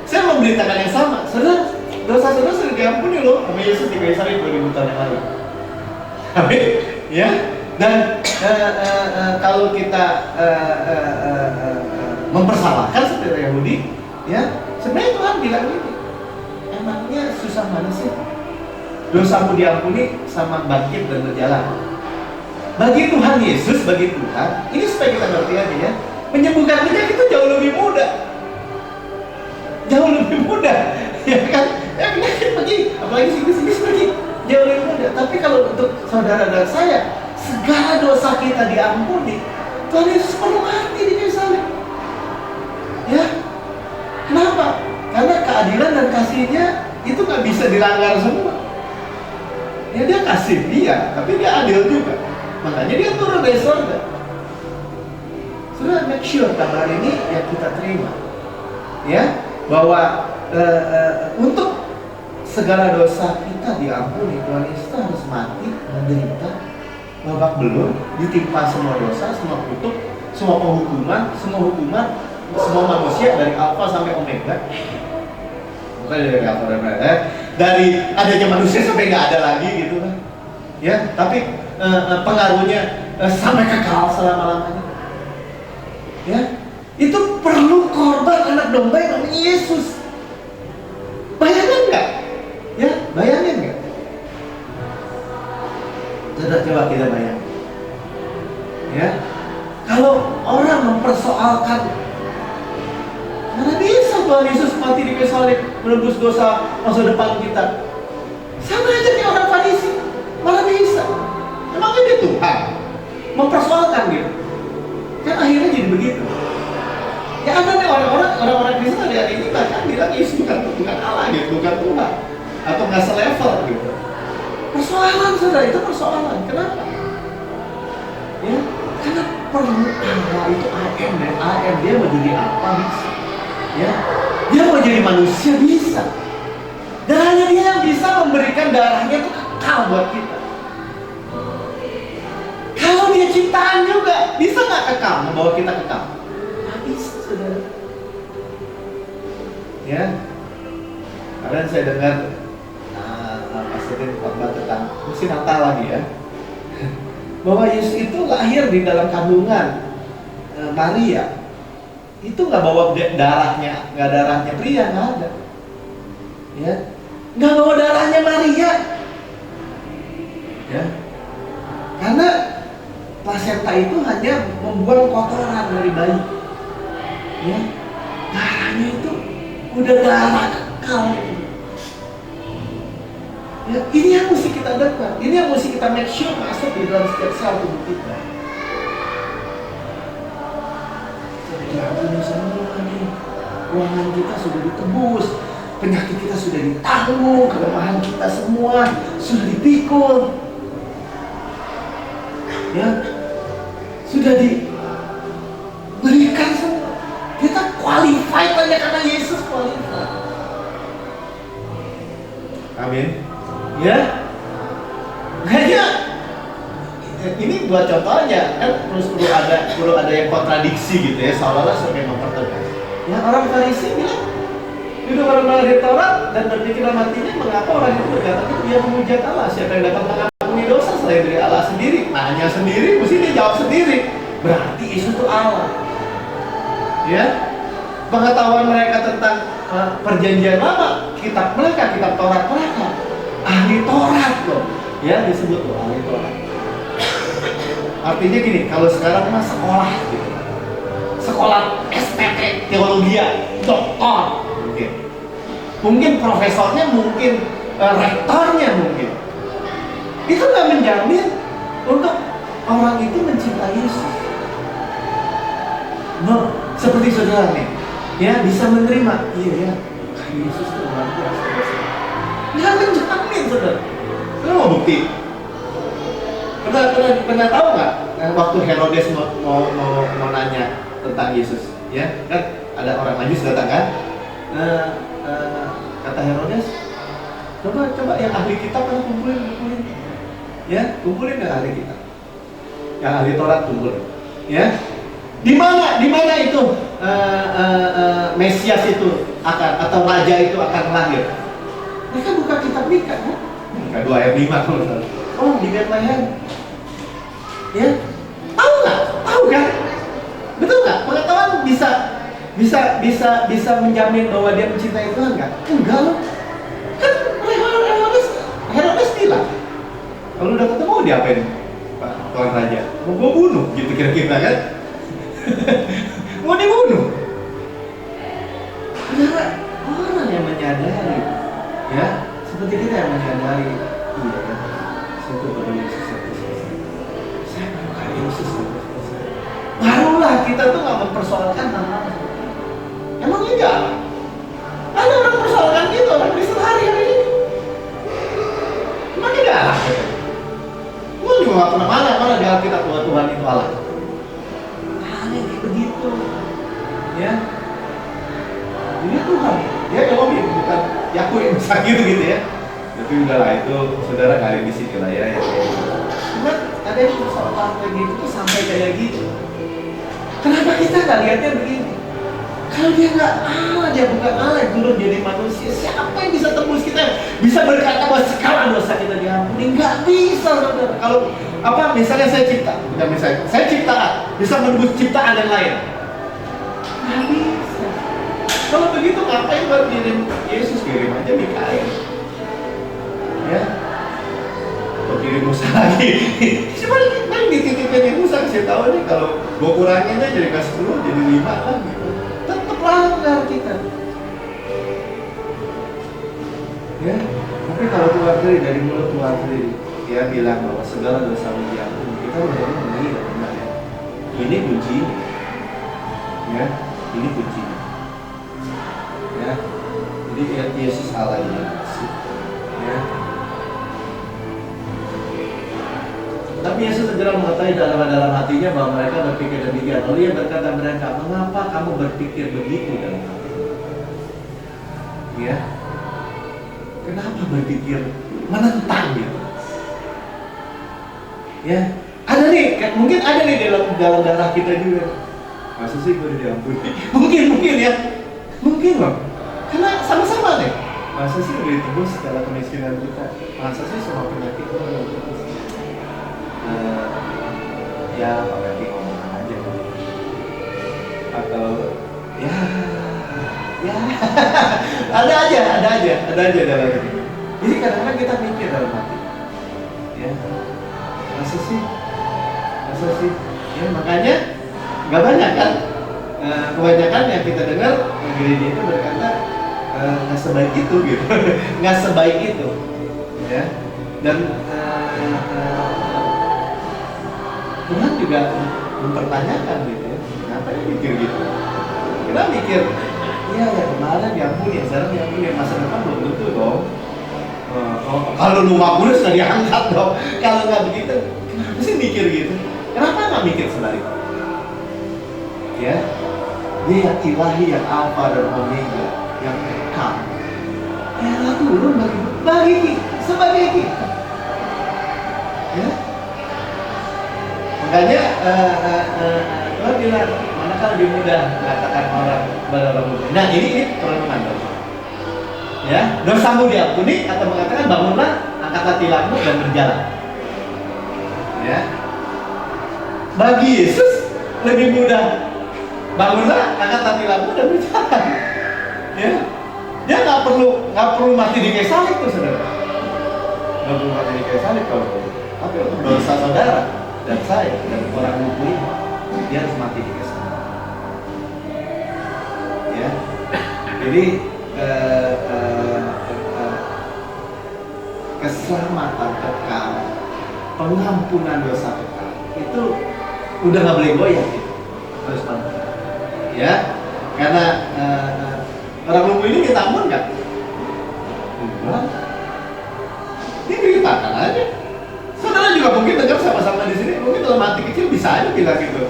Saya memberitakan yang sama. Saudara, dosa saudara sudah diampuni loh sama Yesus di kayu salib 2000 tahun yang lalu. Amin. Ya. Dan kalau kita mempersalahkan seperti Yahudi, ya, sebenarnya Tuhan bilang ini, emangnya susah mana sih? Dosamu diampuni sama bangkit dan berjalan. Bagi Tuhan Yesus, bagi Tuhan, ini supaya kita ngerti aja ya, menyembuhkan penyakit itu jauh lebih mudah. Jauh lebih mudah, ya kan? Ya penyakit pergi, apalagi sinis pergi, jauh lebih mudah. Tapi kalau untuk saudara dan saya, segala dosa kita diampuni, Tuhan Yesus perlu mati di kayu salib. Ya, kenapa? Karena keadilan dan kasihnya itu nggak bisa dilanggar semua. Ya dia kasih dia, tapi dia adil juga. Makanya dia turun dari surga. Sudah make sure kabar ini yang kita terima, ya, bahwa untuk segala dosa kita diampuni, Tuhan Yesus harus mati, menderita, babak belur, ditimpa semua dosa, semua kutuk, semua penghukuman, semua manusia dari Alfa sampai Omega. Bukan dari Alfa dan Omega, dari adanya manusia sampai nggak ada lagi gitu kan. Ya, tapi pengaruhnya sampai kekal selama-lamanya. Ya, itu perlu korban anak domba yang namanya Yesus. Bayangin nggak? Ya, bayangin nggak? Coba kita bayangin. Ya, kalau orang mempersoalkan, mana bisa Tuhan Yesus mati di kayu salib menebus dosa masa depan kita? Sama aja kayak orang Farisi, malah bisa. Emangnya dia Tuhan? Mempersoalkan gitu. Kan akhirnya jadi begitu. Ya ada nih orang-orang Kristen hari ini bahkan bilang Yesus bukan Allah gitu, bukan Tuhan, atau nggak selevel gitu. Persoalan saudara, itu persoalan. Kenapa? Ya, karena perlu Allah itu AM dia mau jadi apa bisa? Ya, dia mau jadi manusia bisa. Dan hanya dia yang bisa memberikan darahnya itu kekal buat kita. Kalau dia ciptaan juga, bisa nggak kekal, membawa kita kekal? Nggak bisa, saudara. Ya, kalian saya dengar Pastor khotbah tentang musim Natal lagi ya, bahwa Yesus itu lahir di dalam kandungan Maria. Itu nggak bawa darahnya, nggak darahnya pria, nggak ada. Ya, nggak bawa darahnya Maria. Ya, karena plasenta itu hanya membuang kotoran dari bayi. Ya, darahnya itu udah darah kekal. Ya, ini yang mesti kita dengar, ini yang mesti kita make sure masuk di dalam setiap sel tubuh kita. diampuni semua nih. Ruangan kita sudah ditebus, penyakit kita sudah ditanggung, kelemahan kita semua sudah dipikul. Ya, sudah diberikan semua. Kita qualified hanya karena Yesus qualified. Amin. Ya, kayaknya ini buat contoh aja kan, perlu ada yang kontradiksi gitu ya, seolah-olah sampai mempertegas. Ya, orang Farisi bilang duduk bareng-bareng di Taurat dan berpikir dalam hatinya, mengapa orang itu berkata itu dia memuja Allah, siapa yang dapat mengampuni dosa selain dari Allah sendiri? Nanya sendiri, mesti dia jawab sendiri. Berarti Yesus itu Allah. Ya, pengetahuan mereka tentang perjanjian lama, kitab mereka, kitab Taurat mereka, ahli Taurat loh, ya disebut loh ahli Taurat. Artinya gini, kalau sekarang mah sekolah gitu, sekolah STT, teologia, doktor, mungkin profesornya, mungkin rektornya, mungkin itu nggak menjamin untuk orang itu mencintai Yesus. No, seperti saudara nih, ya bisa menerima, iya ya, Yesus itu luar biasa. Nggak menjamin, saudara. Lo mau bukti? Pernah tahu nggak waktu Herodes mau nanya tentang Yesus, ya kan ada orang Majus datang kan, kata Herodes, coba yang ahli kitab kan kumpulin, ya kumpulin yang ahli kitab, yang ahli Taurat kumpulin, ya di mana itu Mesias itu akan, atau Raja itu akan lahir. Mereka buka kitab Mika kan, Mika 2 ayat 5 kalau salah. Oh, di Bethlehem. Ya, tahu nggak? Tahu kan? Betul nggak? Pengetahuan bisa menjamin bahwa dia mencintai Tuhan nggak? Enggak loh. Kan Herodes bilang, kalau udah ketemu diapain, Pak Tuan Raja? Mau gue bunuh, gitu kira-kira kan? Mau dibunuh. Karena orang yang menyadari, ya, seperti kita yang menyadari, iya kan? Saya tuh baru Yesus Yesus, barulah kita tuh nggak mempersoalkan hal-hal. Emang enggak? Ada orang persoalkan gitu, orang Kristen hari-hari ini. Emang enggak? Gue juga nggak pernah mana di Alkitab bahwa Tuhan itu Allah. Hanya kayak begitu, ya. Ini Tuhan, dia Elohim, bukan Yahweh yang besar gitu ya. Tapi udahlah, itu saudara nggak ada di sini lah ya. Cuma ada yang persoalan kayak gitu tuh sampai kayak gitu. Kenapa kita nggak lihatnya begini? Kalau dia nggak Allah, dia bukan Allah yang turun jadi manusia, siapa yang bisa tembus kita? Bisa berkata bahwa segala dosa kita diampuni? Nggak bisa, saudara. Kalau misalnya saya cipta, bukan misalnya, saya ciptaan, bisa menembus ciptaan yang lain? Nggak bisa. Kalau begitu ngapain buat kirim Yesus, kirim aja Mikael, ya? Atau kirim Musa lagi. Cuma paling dititipin yang Musa, kasih tahu nih kalau gue kurangin aja jadi kasih 10 jadi 5 lah gitu. Tetap langgar kita. Ya, tapi kalau Tuhan sendiri, dari mulut Tuhan sendiri, dia bilang bahwa segala dosa diampuni, kita udah mengerti benar ya. Ini kunci, ya, ini kunci. Ya, jadi Yesus Allah ini, ya. Tapi Yesus segera mengetahui dalam hatinya bahwa mereka berpikir demikian. Lalu Ia berkata mereka, mengapa kamu berpikir begitu dalam hati? Ya, kenapa berpikir menentang gitu? Ya, ada nih, mungkin ada nih dalam darah kita juga. Masa sih gue diampuni? Mungkin ya, mungkin loh. Karena sama-sama nih. Masa sih udah ditebus segala kemiskinan kita? Masa sih semua penyakit kita udah ditebus? Ya Pak Kaki ngomong aja, atau ya ada aja dalam hati. Jadi kadang-kadang kita mikir dalam hati, ya masa sih, ya makanya nggak banyak kan, kebanyakan yang kita dengar gereja itu berkata nggak sebaik itu gitu, nggak sebaik itu, ya. Dan Tuhan juga mempertanyakan gitu ya, kenapa Kenapa mikir gitu? Kenapa mikir, iya ya kemarin diampuni, sekarang diampuni, masa depan belum tentu dong. Kalau lu mau kurus nggak diangkat dong. Kalau nggak begitu, kenapa sih mikir gitu? Kenapa nggak mikir sebaliknya? Ya, dia yang ilahi, yang alfa dan omega, yang kekal. Ya turun bagi kita, sebagai kita. Ya, makanya Tuhan bilang, manakah lebih mudah mengatakan orang berdosa. Nah ini perenungan dong. Ya, dosamu diampuni atau mengatakan bangunlah, angkatlah tilangmu dan berjalan. Ya, bagi Yesus lebih mudah bangunlah, angkatlah tilangmu dan berjalan. Ya, dia nggak perlu mati di kayu salib tuh saudara. Nggak perlu mati di kayu salib kalau tapi untuk dosa saudara dan saya dan orang lumpuh ini, dia harus mati di kayu salib. Ya, jadi keselamatan kekal, pengampunan dosa kekal itu udah nggak boleh goyah gitu. Harus mantap. Ya, karena orang lumpuh ini minta ampun nggak? Enggak. Dia ceritakan aja. Saudara juga mungkin dengar sama-sama di sini, mungkin dalam hati kecil bisa aja bilang gitu.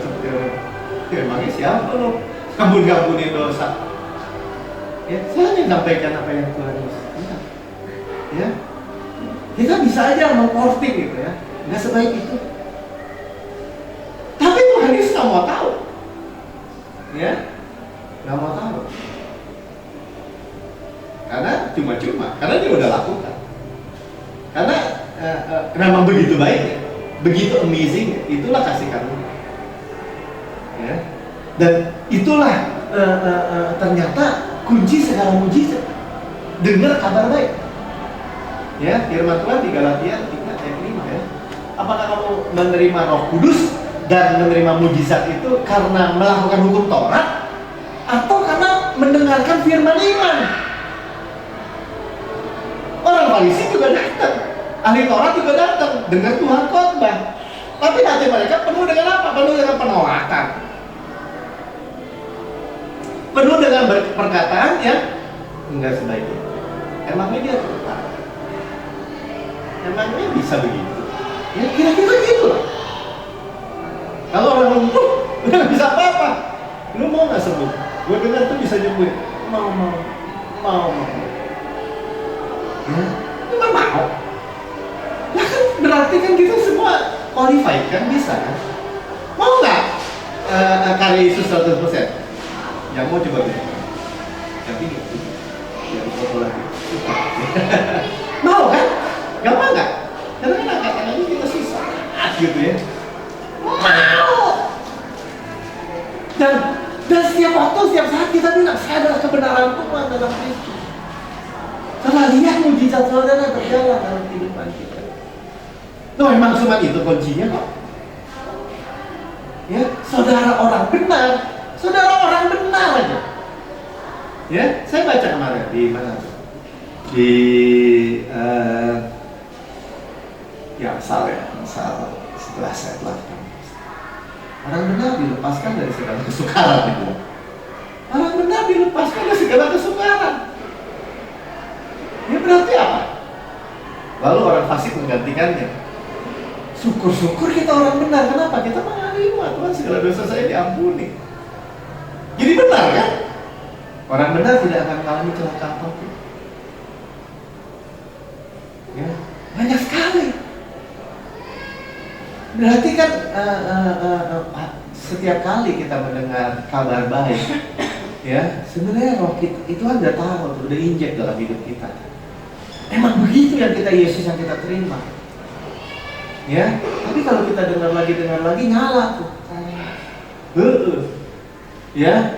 Emangnya siapa lo? Ampun-ampunin dosa. Ya, saya hanya sampaikan apa yang Tuhan Yesus. Ya, kita bisa aja mengkorting gitu ya, nggak sebaik itu. Tapi Tuhan Yesus nggak mau tahu. Ya, nggak mau tahu. Karena cuma-cuma, karena dia udah lakukan. Karena memang begitu baik, begitu amazing, itulah kasih karunia. Ya, dan itulah ternyata kunci segala mujizat. Dengar kabar baik. Ya, firman Tuhan di Galatia 3 ayat 5 ya. Apakah kamu menerima Roh Kudus dan menerima mujizat itu karena melakukan hukum Taurat atau karena mendengarkan firman iman? Orang Farisi juga datang, ahli Taurat juga datang, dengar Tuhan khotbah. Tapi hati mereka penuh dengan apa? Penuh dengan penolakan. Penuh dengan perkataan yang enggak sebaik itu. Emangnya dia tertarik? Emangnya bisa begitu? Ya kira-kira gitu lah. Kalau orang lumpuh udah nggak bisa apa-apa, lu mau nggak sembuh? Gue dengar tuh bisa nyembuh. Mau. Ya, cuma mau. Ya kan berarti kan kita semua qualified kan, bisa kan? Mau nggak karya Yesus 100%? Yang mau coba gitu. Tapi yang foto lagi. Mau kan? Gampang nggak? Karena kan angkat tangannya kita susah, gitu ya. Mau. Dan setiap waktu, setiap saat kita bilang, saya adalah kebenaran Tuhan dalam Kristus. Setelah lihat mujizat saudara berjalan dalam kehidupan kita. Tuh memang cuma itu kuncinya kok. Ya, saudara orang benar aja. Ya, saya baca kemarin di mana? Di Amsal 11 ayat 8. Orang benar dilepaskan dari segala kesukaran itu. Orang benar dilepaskan dari segala kesukaran. Ya berarti apa? Lalu orang fasik menggantikannya. Syukur-syukur kita orang benar. Kenapa? Kita menerima Tuhan segala dosa saya diampuni. Jadi benar kan? Orang benar tidak akan mengalami celaka apapun. Ya, banyak sekali. Berarti kan setiap kali kita mendengar kabar baik, ya sebenarnya roh kita itu udah tahu, udah injek dalam hidup kita. Emang begitu yang kita Yesus yang kita terima. Ya, tapi kalau kita dengar lagi nyala tuh. Ya.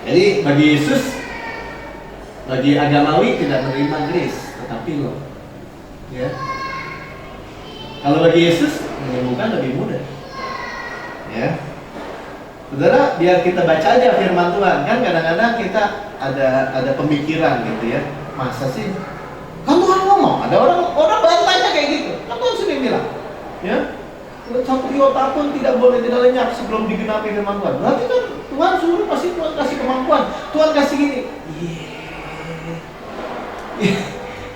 Jadi bagi Yesus, bagi agamawi tidak menerima grace, tetapi loh. Ya. Kalau bagi Yesus menyembuhkan lebih mudah. Ya. Saudara, biar kita baca aja firman Tuhan. Kan kadang-kadang kita ada pemikiran gitu ya. Masa sih? Kan Tuhan ngomong, ada orang bantahnya kayak gitu. Kan Tuhan sendiri bilang, ya. iota pun tidak lenyap sebelum digenapi firman Tuhan. Berarti kan Tuhan suruh, pasti Tuhan kasih kemampuan, Tuhan kasih gini.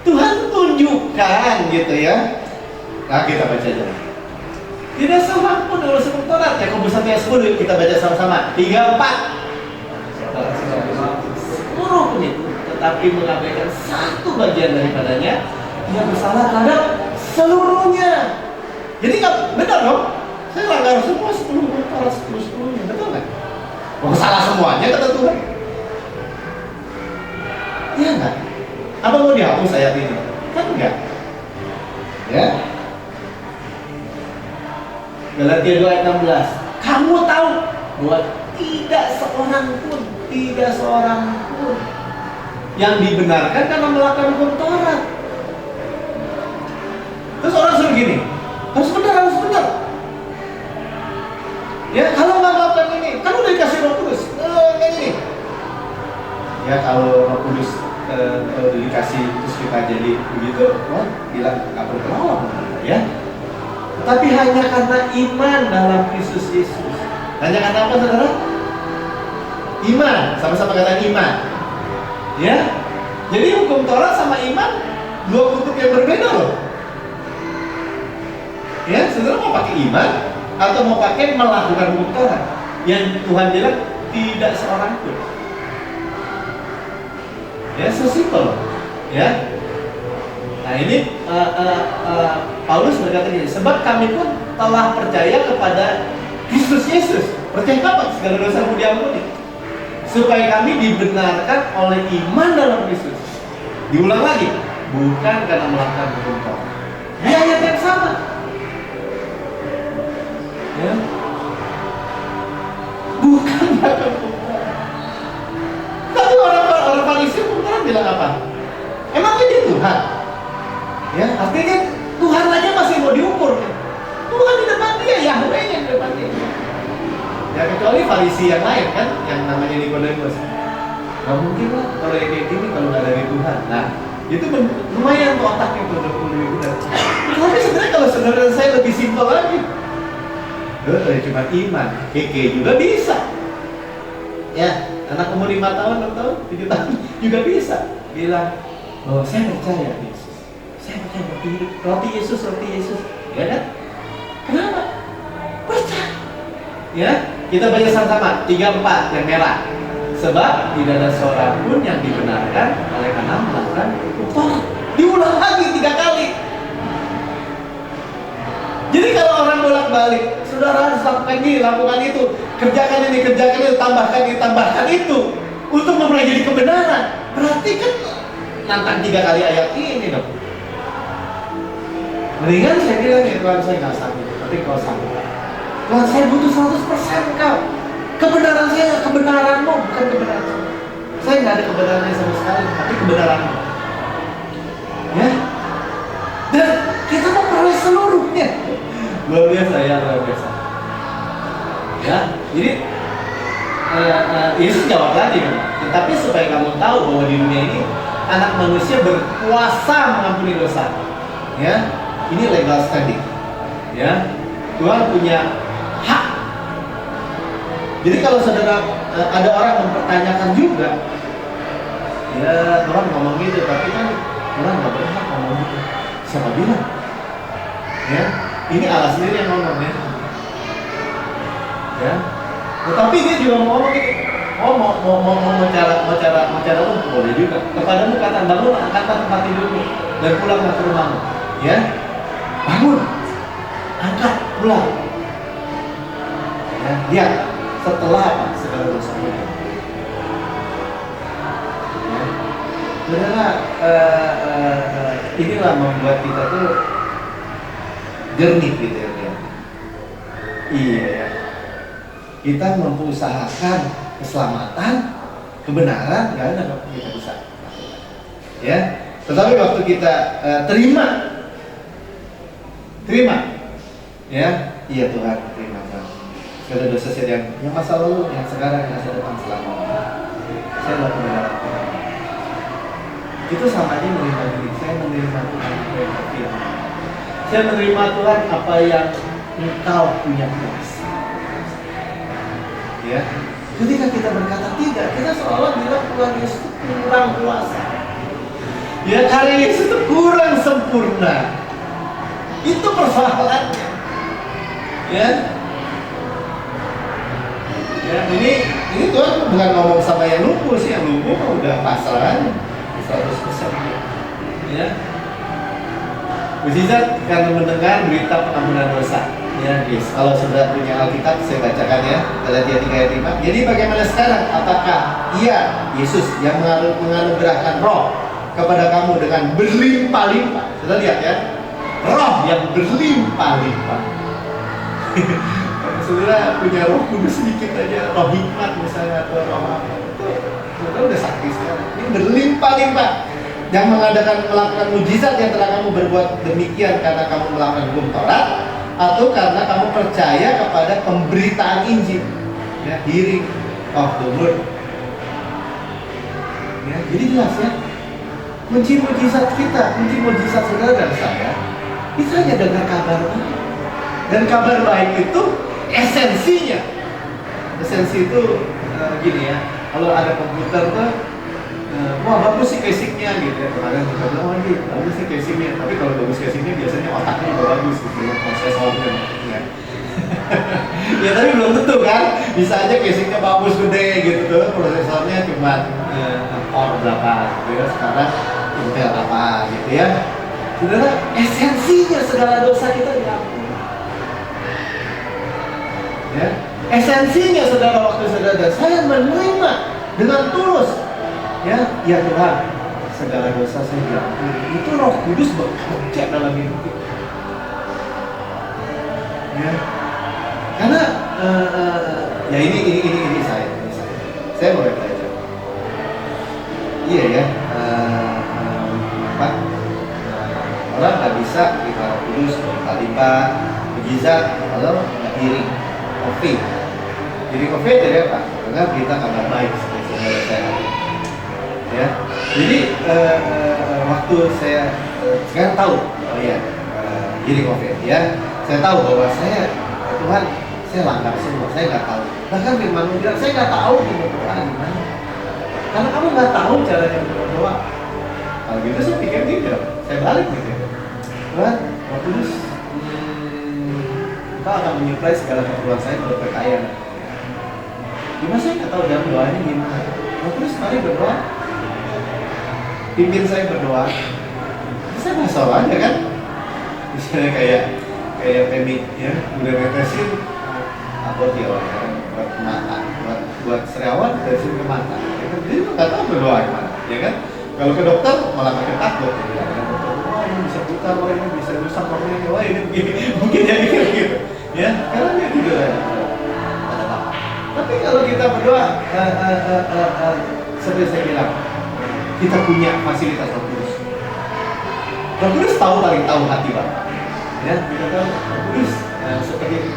Tuhan tunjukkan gitu ya. Nah, kita baca aja. Tidak seorang pun oleh sebab Taurat. Yakobus 1 ayat 10 kita baca sama-sama. 3-4. Seluruh pun itu, tetapi mengabaikan satu bagian daripadanya, dia bersalah terhadap seluruhnya. Jadi nggak benar dong? Saya langgar semua 10 Taurat 10-10-nya, betul nggak? Mau salah semuanya kata Tuhan? Iya nggak? Apa mau dihapus ayat ini? Kan enggak. Ya. Galatia 2 ayat 16. Kamu tahu bahwa tidak seorang pun yang dibenarkan karena melakukan hukum Taurat. Terus orang suruh gini, harus benar. Ya, kalau nggak melakukan ini, kan udah dikasih Roh Kudus. Kayak gini. Ya, kalau Roh Kudus udah dikasih terus kita jadi begitu, wah, bilang nggak berkelawar, ya. Tapi hanya karena iman dalam Kristus Yesus. Hanya karena apa, saudara? Iman, sama-sama kata iman. Ya, jadi hukum Taurat sama iman dua kutub yang berbeda loh. Ya, saudara mau pakai iman atau mau pakai melakukan hukum Taurat? Yang Tuhan bilang tidak seorang pun. Ya, so simple. Ya. Nah ini Paulus berkata gini, sebab kami pun telah percaya kepada Kristus Yesus. Percaya apa? Segala dosa diampuni, supaya kami dibenarkan oleh iman dalam Kristus. Diulang lagi, bukan karena melakukan hukum Taurat. Ini ayat yang sama. Ya. Bukan melakukan hukum Taurat. Tapi orang Farisi hukum Taurat bilang apa? Emangnya dia Tuhan? Ya, artinya Tuhan aja masih mau diukur. Tuhan di depan dia, Yahweh yang di depan dia. Ya, kecuali Farisi yang lain kan, yang namanya Nikodemus. Gak mungkin lah kalau kayak gini kalau nggak dari Tuhan. Nah, itu lumayan tuh otaknya tuh udah lebih benar. Tapi sebenarnya kalau saudara saya lebih simpel lagi. Cuma iman, keke juga bisa. Ya, anak umur 5 tahun, 6 tahun, 7 tahun juga bisa bilang, oh saya percaya Yesus, saya percaya roti Yesus, ya kan? Kenapa? Percaya. Ya, kita baca sama-sama 3-4 yang merah. Sebab tidak ada seorang pun yang dibenarkan oleh karena melakukan hukum Taurat. Diulang lagi 3 kali. Jadi kalau orang bolak-balik, saudara harus lakukan ini, lakukan itu, kerjakan ini, tambahkan itu untuk memulai jadi kebenaran. Berarti kan nantang 3 kali ayat ini dong. Mendingan saya bilang ya, Tuhan saya nggak sanggup, tapi kau sanggup. Tuhan saya butuh 100% kau. Kebenaran saya, kebenaranmu, bukan kebenaran saya. Saya nggak ada kebenarannya sama sekali, tapi kebenaranmu. Ya. Dan kita mau peroleh seluruhnya. Luar biasa ya, luar biasa. Ya, jadi Yesus jawab lagi kan. Tetapi supaya kamu tahu bahwa di dunia ini anak manusia berkuasa mengampuni dosa. Ya, ini legal standing. Ya, Tuhan punya hak. Jadi kalau saudara ada orang mempertanyakan juga, ya orang ngomong gitu, tapi kan orang nggak berhak ngomong gitu. Siapa bilang? Ya, ini Allah sendiri yang ngomong ya. Ya, tetapi dia juga mau ngomong gitu. Oh mau cara boleh juga. Kepadamu kata bangun, angkatlah tempat tidurmu dan pulanglah ke rumahmu. Ya, bangun, angkat, pulang. Ya, lihat setelah apa? Segala dosa kita. Ya, saudara, inilah membuat kita tuh jernih gitu ya. Iya ya. Kita mengusahakan keselamatan, kebenaran, nggak ada kok kita bisa. Ya, tetapi waktu kita terima, ya, iya Tuhan, terima Tuhan. Segala dosa saya yang masa lalu, yang sekarang, yang masa depan selama. Saya adalah kebenaran Tuhan. Itu sama aja menerima diri. Saya menerima Tuhan apa yang terpilih. Saya menerima Tuhan apa yang engkau punya kuasa. Ya, ketika kita berkata tidak, kita seolah bilang Tuhan Yesus itu kurang kuasa. Ya, karya Yesus itu kurang sempurna. Itu persoalannya. Ya, ya ini Tuhan bukan ngomong sama yang lumpuh sih, yang lumpuh mah udah pasrah 100%. Ya, mujizat karena mendengar berita pengampunan dosa. Ya, guys, kalau sudah punya Alkitab, saya bacakan ya, Galatia 3 ayat 5. Jadi bagaimana sekarang? Apakah Ia, Yesus, yang menganugerahkan roh kepada kamu dengan berlimpah-limpah? Sudah lihat ya, roh yang berlimpah-limpah. Saudara punya roh kudus sedikit aja, roh hikmat misalnya, atau roh apa, itu saudara udah sakti sekarang. Ini berlimpah-limpah, yang melakukan mujizat yang telah kamu berbuat demikian karena kamu melakukan hukum Taurat, atau karena kamu percaya kepada pemberitaan Injil, ya, hearing of the word. Ya, jadi jelas ya, kunci mujizat kita, kunci mujizat saudara dan saya, itu hanya dengar kabar baik. Dan kabar baik itu esensinya, esensi itu gini ya, kalau ada komputer tuh, wah bagus sih casingnya gitu ya, kadang kita bilang oh ini bagus sih casingnya, tapi kalau bagus casingnya biasanya otaknya juga bagus gitu ya, prosesornya ya. Ya tapi belum tentu kan, bisa aja casingnya bagus gede gitu tuh, prosesornya cuma Core berapa gitu ya, sekarang Intel apa gitu ya. Saudara, esensinya segala dosa kita diampuni. Ya, esensinya saudara, waktu saudara saya menerima dengan tulus, ya Tuhan, segala dosa saya diampuni. Itu Roh Kudus bekerja dalam hidup kita. Ya, karena ya ini saya boleh belajar. Iya ya, orang nggak bisa kita Roh Kudus berlimpah-limpah, mujizat kalau nggak iri. Covid. Jadi Covid dari apa? Karena berita kabar baik seperti saudara saya. Ya. Jadi waktu saya sekarang tahu, oh iya, jadi Covid ya. Saya tahu bahwa Tuhan, saya langgar semua, saya nggak tahu. Bahkan firman bilang, saya nggak tahu berdoa gimana. Karena kamu nggak tahu caranya berdoa. Kalau gitu saya pikir tidak, saya balik gitu. Tuhan, waktu itu Kau akan menyuplai segala keperluan saya menurut kekayaan. Gimana saya nggak tahu dalam doanya gimana. Terus mari berdoa. Pimpin saya berdoa. Saya masuk aja kan. Misalnya kayak Pemi ya, udah netesin apa dia buat mata, buat sariawan dari sini ke mata. Jadi nggak tahu berdoa gimana, ya kan? Kalau ke dokter malah makin takut. Ya kan? Wah ini bisa buta, wah ini bisa rusak, wah ini begini, mungkin jadi gitu. Ya, karena dia juga ada apa. Tapi kalau kita berdoa, seperti saya bilang, kita punya fasilitas Roh Kudus. Roh Kudus paling tahu hati Bapak. Ya, kita tahu Roh Kudus seperti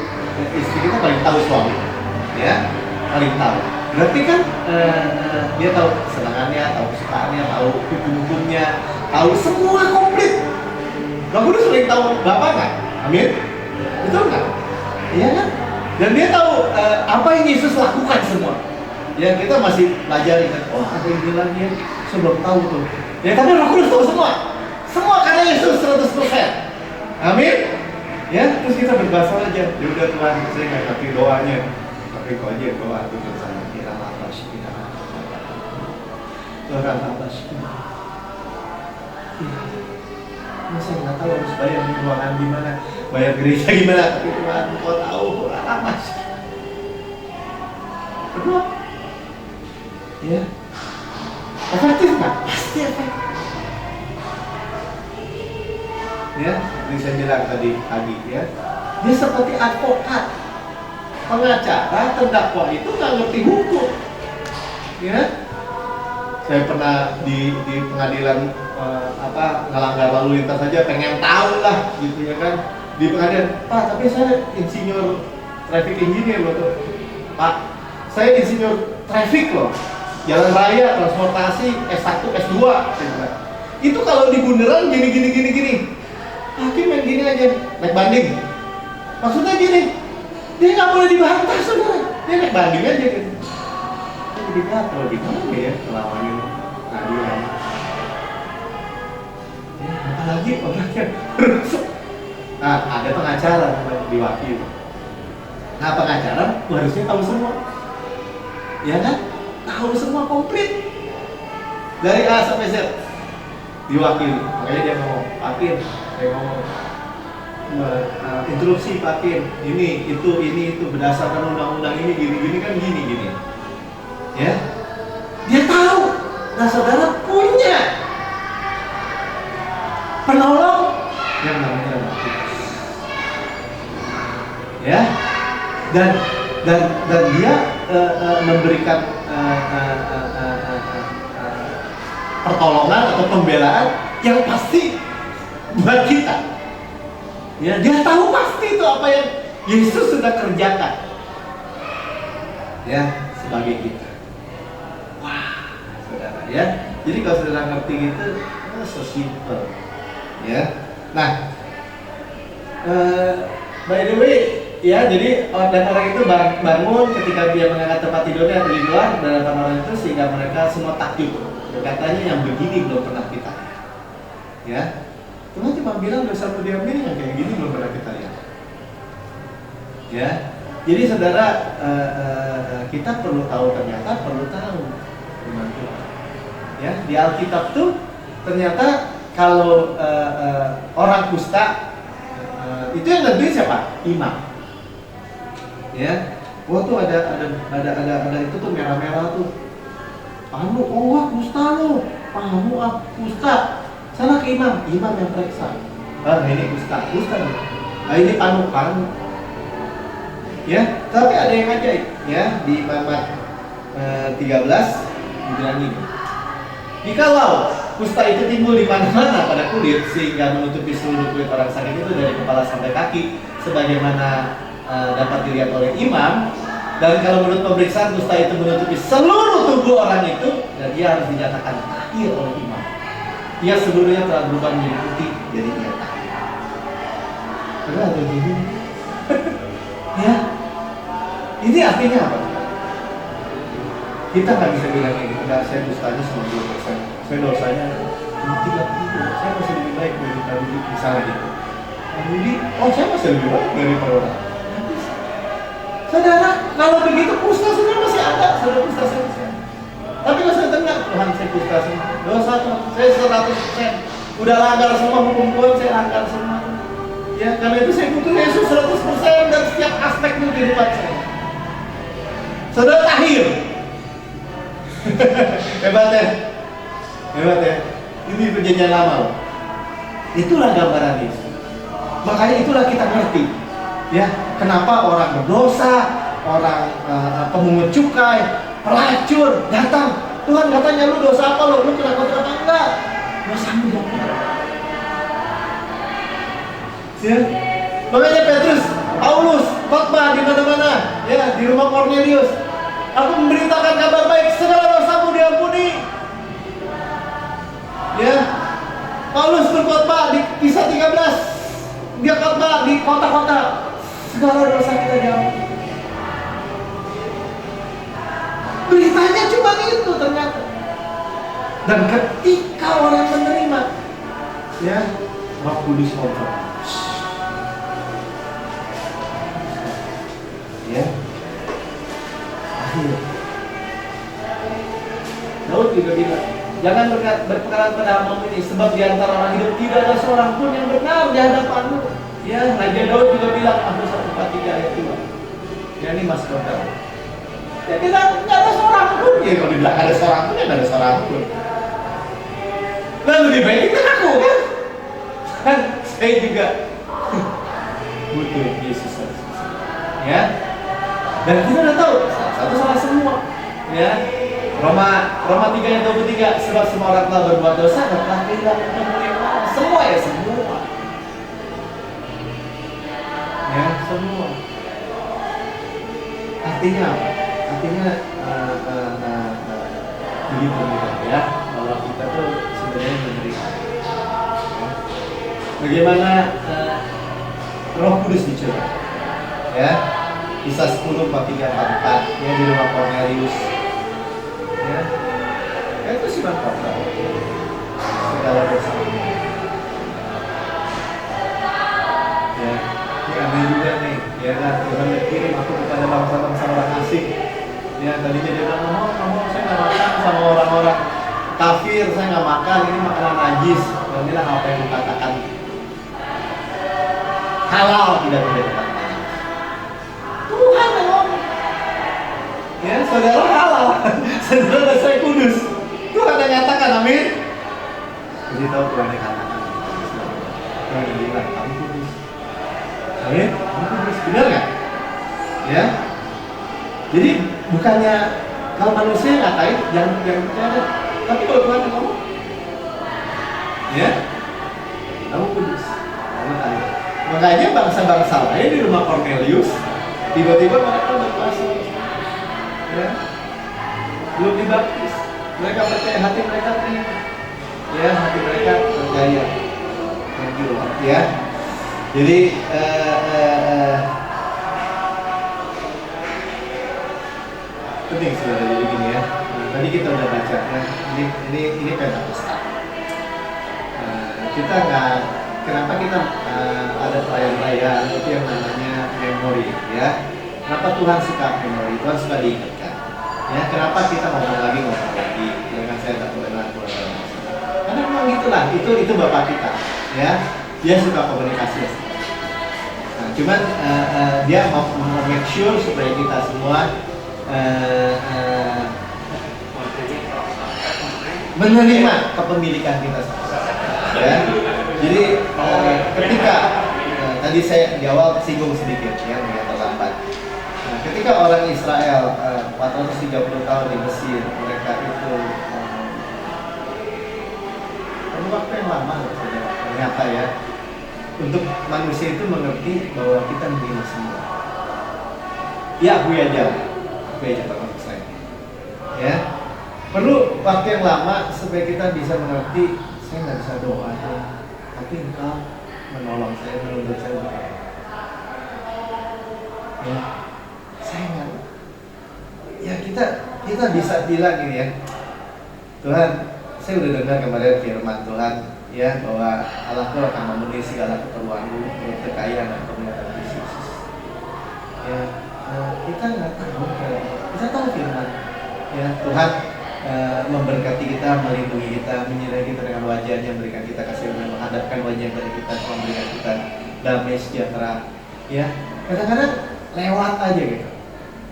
istri kita paling tahu suami, ya, paling tahu. Berarti kan dia tahu kesenangannya, tahu kesukaannya, tahu hukum-hukumnya, tahu semua komplit. Roh Kudus paling tahu Bapak nggak? Amin. Betul nggak? Iya kan? Dan dia tahu apa yang Yesus lakukan semua. Ya kita masih pelajari kan. Oh ada yang bilang dia sebelum tahu tuh. Ya tapi Roh Kudus tahu semua. Semua karena Yesus 100%. Amin. Ya terus kita berbahasa aja. Ya udah Tuhan, saya nggak ngerti doanya. Tapi kau aja doa itu bersama kita apa sih kita. Tuhan apa sih? Saya nggak tahu harus bayar di ruangan gimana, bayar gereja gimana, tapi Tuhan kau tahu apa sih? Berdoa, ya, efektif nggak? Pasti efektif. Ya, seperti saya bilang tadi pagi ya, dia seperti advokat, pengacara, terdakwa itu nggak ngerti hukum, ya. Saya pernah di pengadilan ngelanggar lalu lintas saja pengen tahu lah gitu ya kan, di pengadilan, Pak tapi saya insinyur traffic engineer loh tuh, Pak saya insinyur traffic loh, jalan raya, transportasi, S1, S2 gitu kan. Itu kalau di bundaran gini hakim yang gini aja naik banding, Maksudnya gini, dia nggak boleh dibantah, saudara. Dia naik banding aja gitu. Jadi gatel gimana ya melawan pengadilan. Ya, apalagi orangnya rusuk. Nah, ada pengacara diwakil. Nah, pengacara harusnya tahu semua, ya kan? Tahu semua komplit dari A sampai Z diwakili. Makanya dia ngomong, Hakim, dia ngomong, interupsi Pak Hakim, ini itu berdasarkan undang-undang ini gini kan gini. Ya, dia tahu. Nah, saudara punya penolong yang namanya Markus. Ya, dan dia memberikan pertolongan atau pembelaan yang pasti buat kita. Ya, dia tahu pasti itu apa yang Yesus sudah kerjakan. Ya, sebagai kita. Wah, saudara ya. Jadi kalau saudara ngerti gitu, so simple. Ya. Nah, by the way, ya, jadi dan orang itu bangun ketika dia mengangkat tempat tidurnya di luar dan orang itu sehingga mereka semua takjub. Berkatanya yang begini belum pernah kita lihat. Ya, Tuhan cuma bilang dosa diam ini yang kayak gini belum pernah kita lihat. Ya, jadi saudara kita perlu tahu firman Tuhan. Ya, di Alkitab tuh ternyata kalau orang kusta itu yang nentuin siapa? Imam. Ya, tuh ada itu tuh merah-merah tuh. Kamu, kusta lo, kamu kusta. Sana ke imam yang periksa. Ini kusta nih. Ini panu. Ya, tapi ada yang ajaib. Ya, di Imamat 13 dibilang gini. Jikalau kusta itu timbul di mana-mana pada kulit sehingga menutupi seluruh kulit orang sakit itu dari kepala sampai kaki, sebagaimana dapat dilihat oleh imam, dan kalau menurut pemeriksaan kusta itu menutupi seluruh tubuh orang itu, dan dia harus dinyatakan tahir oleh imam. Ia seluruhnya telah berubah menjadi putih, jadi dia tahir. Padahal ada gini. Ya, ini artinya apa? Kita nggak bisa bilang kayak gitu. Nggak, saya dustanya 90%, saya dosanya 30%, saya masih lebih baik dari tadi misalnya gitu. Jadi, saya masih lebih baik dari orang. Saudara, kalau begitu kusta saudara masih ada, saudara kusta saya masih ada. Tapi kalau saya dengar, Tuhan saya kusta semua, dosa saya 100%, udah langgar semua hukum Tuhan, saya langgar semua. Ya, karena itu saya butuh Yesus 100% dan setiap aspek kehidupan saya. Saudara tahir. Hebat ya? Ini perjanjian lama loh. Itulah gambaran Yesus. Makanya itulah kita ngerti. Ya, kenapa orang berdosa, orang pemungut cukai, pelacur datang, Tuhan katanya lu dosa apa lu kena kotor apa enggak? Dosamu jangan. Ya, makanya Paulus khotbah di mana-mana, ya, di rumah Kornelius. Aku memberitakan kabar baik, segala dosamu diampuni. Ya, Paulus berkhotbah di Kisah 13. Dia khotbah di kota-kota. Segala dosa kita diampuni. Beritanya cuma itu ternyata. Dan ketika orang menerima, ya, Roh Kudus ngobrol. Ya, akhir. Daud juga bilang, jangan berperkara pada hamamu ini, sebab di antara orang hidup tidak ada seorang pun yang benar di hadapanmu. Ya, Raja Daud juga bilang, Amsal 1:3 ayat 2. Ya, ini Mas Kodam. Ya, tidak ada seorang pun. Ya, kalau dibilang ada seorang pun, ya ada seorang pun. Nah, lebih baik itu aku kan? Kan saya juga butuh Yesus. Ya, dan kita udah tahu satu salah semua. Ya, Roma 3 ayat 23, sebab semua orang telah berbuat dosa dan telah kehilangan kemuliaan Allah. Semua ya, semua. Ya, semua. Artinya apa? Artinya begitu ya, bahwa kita tuh sebenarnya menerima. Bagaimana Roh Kudus dicurahkan? Ya, Kisah 10 43 44 ya, di rumah Cornelius. Ya, itu Simon Petrus. Segala dosa. Ya, ini aneh juga nih, ya kan? Tuhan kirim aku kepada bangsa-bangsa orang asing. Ya, tadinya dia bilang, saya nggak makan sama orang-orang kafir, saya nggak makan, ini makanan najis. Dan inilah apa yang dikatakan halal, tidak dikatakan najis. Tuhan yang ngomong. Ya, saudara halal, saudara saya kudus. Tuhan yang nyatakan, amin. Jadi tahu Tuhan yang katakan. Tuhan yang bilang, kamu kudus. Amin, kamu kudus. Benar nggak? Ya. Jadi bukannya kalau manusia ngatain yang percaya, tapi kalau Tuhan yang ngomong, ya, kamu kudus. Makanya bangsa-bangsa lain di rumah Cornelius tiba-tiba mereka berpuasa, ya, belum dibaptis, mereka percaya, hati mereka terima, ya, hati mereka percaya, ya. Jadi penting saudara, jadi gini ya. Tadi kita udah baca ya, ini Pentakosta. Kita nggak, kenapa kita ada perayaan itu yang namanya memori ya? Kenapa Tuhan suka memori? Tuhan suka diingatkan. Ya, kenapa kita ngomong lagi? Ya kan, saya tak pernah karena memang gitulah, itu Bapak kita, ya. Dia suka komunikasi. Nah, cuman dia mau make sure supaya kita semua menerima kepemilikan kita semua, ya. Jadi ketika tadi saya di awal singgung sedikit ya, mengenai terlambat. Nah, ketika orang Israel 430 tahun di Mesir, mereka itu perlu waktu yang lama loh, ternyata ya, untuk manusia itu mengerti bahwa kita menerima semua. Ya, aku aja termasuk saya. Ya, perlu waktu yang lama supaya kita bisa mengerti. Saya nggak bisa doa, tapi Engkau menolong saya, menuntut saya berdoa. Ya, saya nggak. Ya, kita bisa bilang gini ya, Tuhan, saya udah dengar kemarin firman Tuhan ya, bahwa Allah itu akan memenuhi segala keperluanmu, kekayaan dan kemuliaan Yesus. Ya, kita nggak tahu, kita tahu firman ya, Tuhan memberkati kita, melindungi kita, menyertai kita dengan wajahnya, memberikan kita kasih, menghadapkan wajah dari kita, memberikan kita damai sejahtera. Ya, kadang-kadang lewat aja gitu.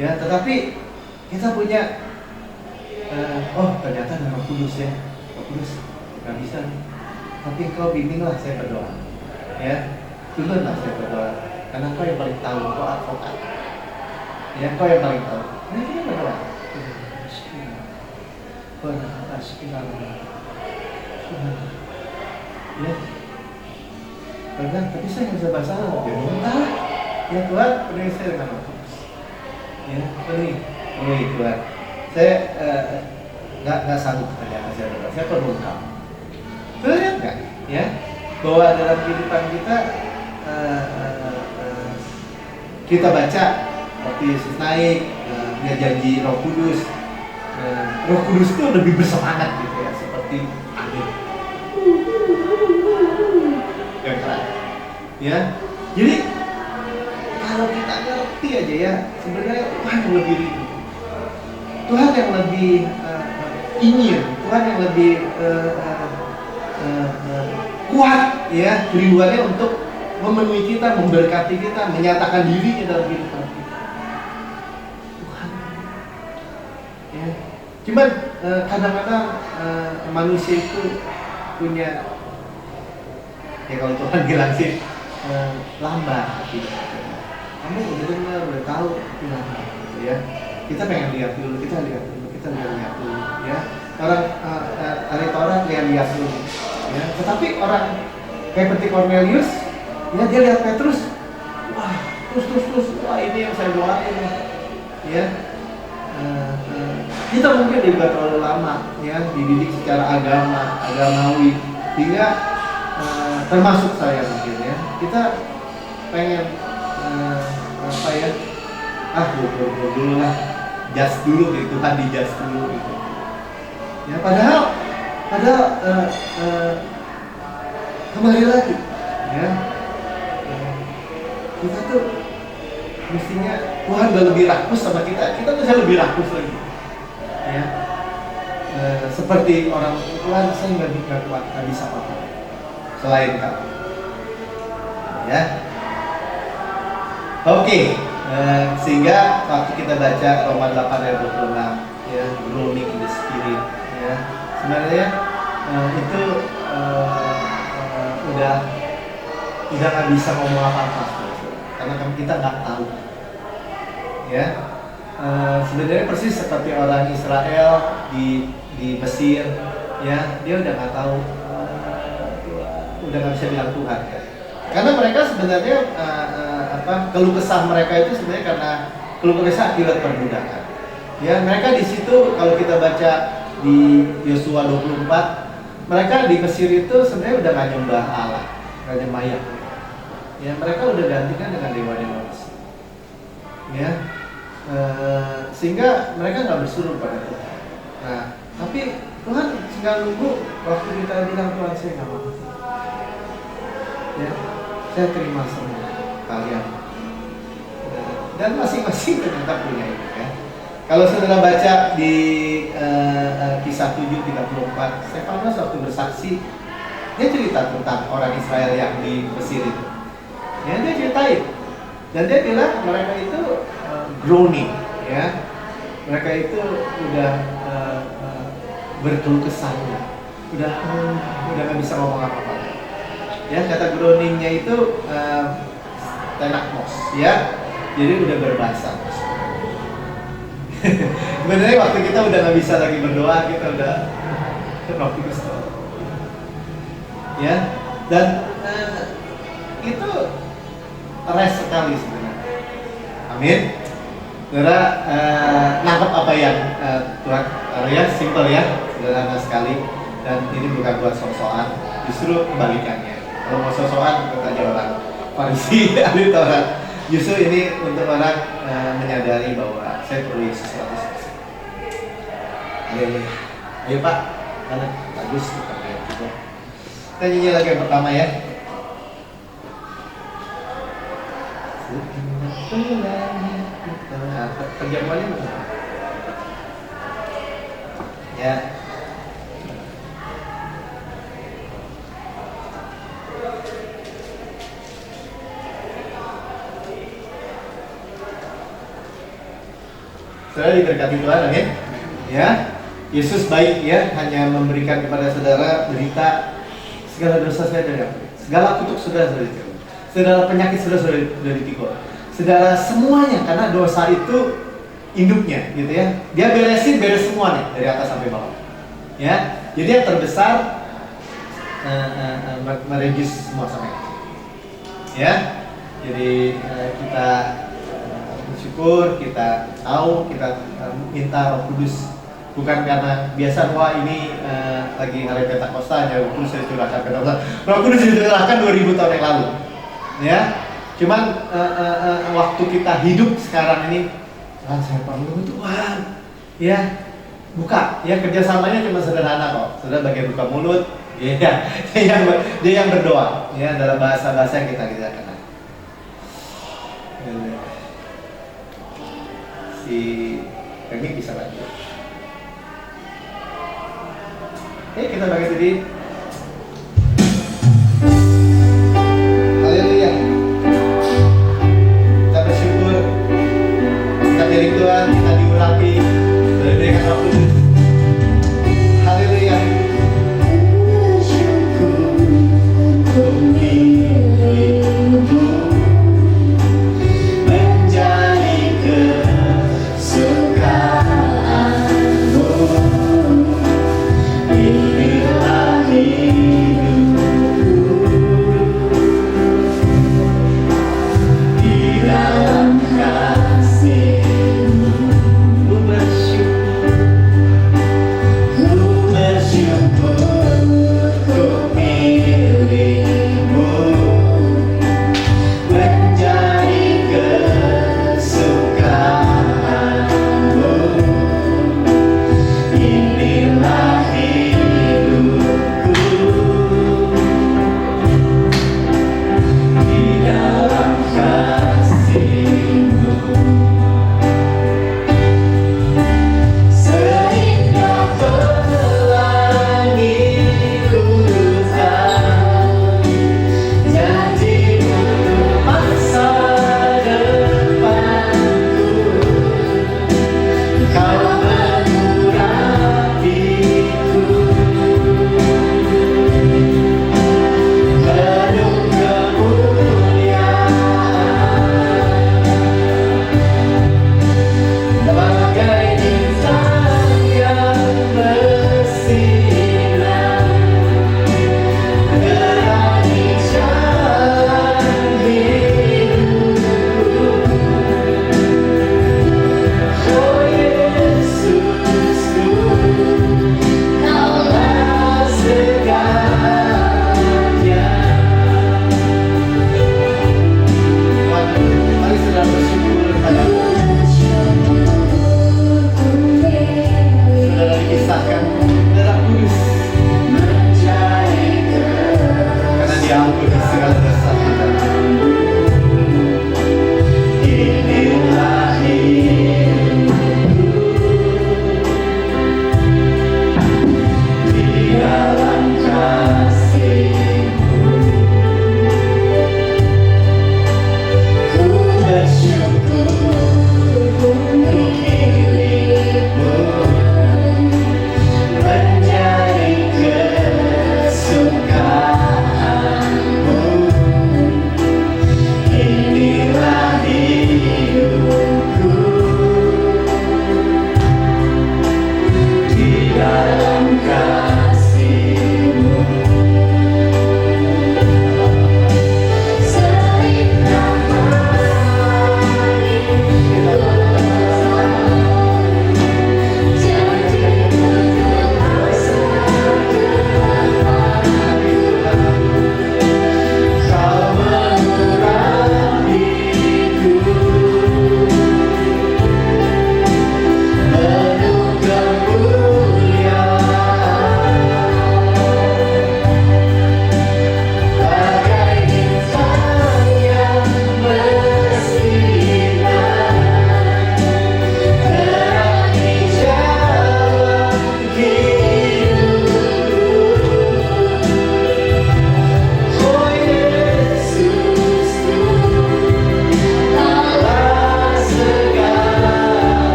Ya, tetapi kita punya oh ternyata Roh Kudus ya, Roh Kudus nggak bisa nih. Tapi Engkau bimbinglah saya berdoa. Ya, tuntunlah saya berdoa. Karena Engkau yang paling tahu, Engkau advokat. Ya, Engkau yang paling tahu. Nah, kita berdoa. Ya, Tuhan, tapi saya nggak bisa bahasa Arab. Ya, entah. Ya Tuhan, penuhi saya dengan Roh Kudus. Ya, penuhi Tuhan. Saya nggak sanggup ternyata saya berdoa. Saya perlu Engkau. Lihat nggak? Ya, bahwa dalam kehidupan kita kita baca waktu Yesus naik, dia janji Roh Kudus. Roh Kudus itu lebih bersemangat gitu ya, seperti angin yang keras. Ya, jadi kalau kita ngerti aja ya, sebenarnya Tuhan yang lebih rindu, Tuhan yang lebih ingin, Tuhan yang lebih kuat ya kerinduannya untuk memenuhi kita, memberkati kita, menyatakan dirinya dalam kehidupan kita. Tuhan, ya. Cuman kadang-kadang manusia itu punya, ya kalau Tuhan bilang sih lambat. Kamu udah dengar, udah tahu, ya. Kita pengen lihat dulu, kita lihat dulu, ya. Orang orang lihat dulu, ya. Tetapi orang kayak seperti Cornelius, ya dia lihat Petrus, wah, terus, wah ini yang saya doain, ya. Kita mungkin juga terlalu lama, ya, dididik secara agamawi, hingga termasuk saya mungkin, ya. Kita pengen apa ya, gue dulu lah, just dulu gitu, Tuhan di just dulu gitu. Ya padahal kembali lagi, ya kita tuh mestinya Tuhan udah lebih rakus sama kita bisa lebih rakus lagi, ya. Seperti orang Tuhan, saya nggak kuat, nggak bisa apa-apa selain kamu, ya. Oke, sehingga waktu kita baca Roma 8 ayat 26, ya, groaning in the spirit, ya, sebenarnya itu udah nggak bisa ngomong apa-apa, karena kita nggak tahu, ya. Sebenarnya persis seperti orang Israel di Mesir, ya, dia udah nggak tahu, udah nggak bisa bilang Tuhan, ya. Karena mereka sebenarnya keluh kesah mereka itu sebenarnya karena keluh kesah akibat perbudakan. Ya, mereka di situ kalau kita baca di Yosua 24, mereka di Mesir itu sebenarnya udah nggak nyembah Allah, nggak nyembah Yahweh. Ya, mereka udah gantikan dengan dewa-dewa Mesir. Ya, sehingga mereka nggak berseru pada Tuhan. Nah, tapi Tuhan tinggal nunggu waktu kita bilang, Tuhan saya nggak mau. Ya, saya terima semua kalian. Dan masing-masing ternyata punya itu, ya. Kalau saudara baca di Kisah 7:34, Stefanus waktu bersaksi, dia cerita tentang orang Israel yang di Mesir itu. Ya, dia ceritain, dan dia bilang mereka itu groaning, ya. Mereka itu udah berkeluh kesah, udah nggak bisa ngomong apa-apa. Ya, kata groaningnya itu tenakmos, ya. Jadi udah berbahasa. Sebenarnya waktu kita udah nggak bisa lagi berdoa, kita udah Roh Kudus, ya. Dan itu rest sekali sebenarnya. Amin. Saudara nangkep apa yang Tuhan ya, simple ya, sederhana sekali. Dan ini bukan buat sok-sokan, justru kebalikannya. Kalau mau sok-sokan, kita aja orang Farisi, ahli Taurat. Justru ini untuk orang menyadari bahwa saya perlu Yesus 100%. Ayo Pak, karena bagus kita lihat juga. Kita nyanyi lagi yang pertama, ya. Terjemahannya mana? Ya. Saudara diberkati Tuhan, amin. Ya, Yesus baik, ya, hanya memberikan kepada saudara berita segala dosa saya dari ampun, segala kutuk saudara sudah dicabut, segala penyakit saudara sudah dipikul, segala semuanya, karena dosa itu induknya, gitu ya. Dia beres semua nih dari atas sampai bawah, ya. Jadi yang terbesar meregis semua sampai, ya. Jadi kita bersyukur, kita tahu, kita minta Roh Kudus, bukan karena biasa, wah ini lagi hari Pentakosta, Roh Kudus dicurahkan ke dalam. Roh Kudus dicurahkan 2000 tahun yang lalu, ya. Cuman waktu kita hidup sekarang ini, Tuhan saya perlu Tuhan, ya, buka, ya. Kerjasamanya cuma sederhana kok, saudara bagian buka mulut, ya, dia yang berdoa, ya, dalam bahasa-bahasa yang kita kenal. Si Remi bisa bantu. Oke, kita bagi diri. Haleluya. Kita bersyukur, kita milik Tuhan, kita diurapi, diberikan Roh Kudus. Haleluya. Inilah dosa kita.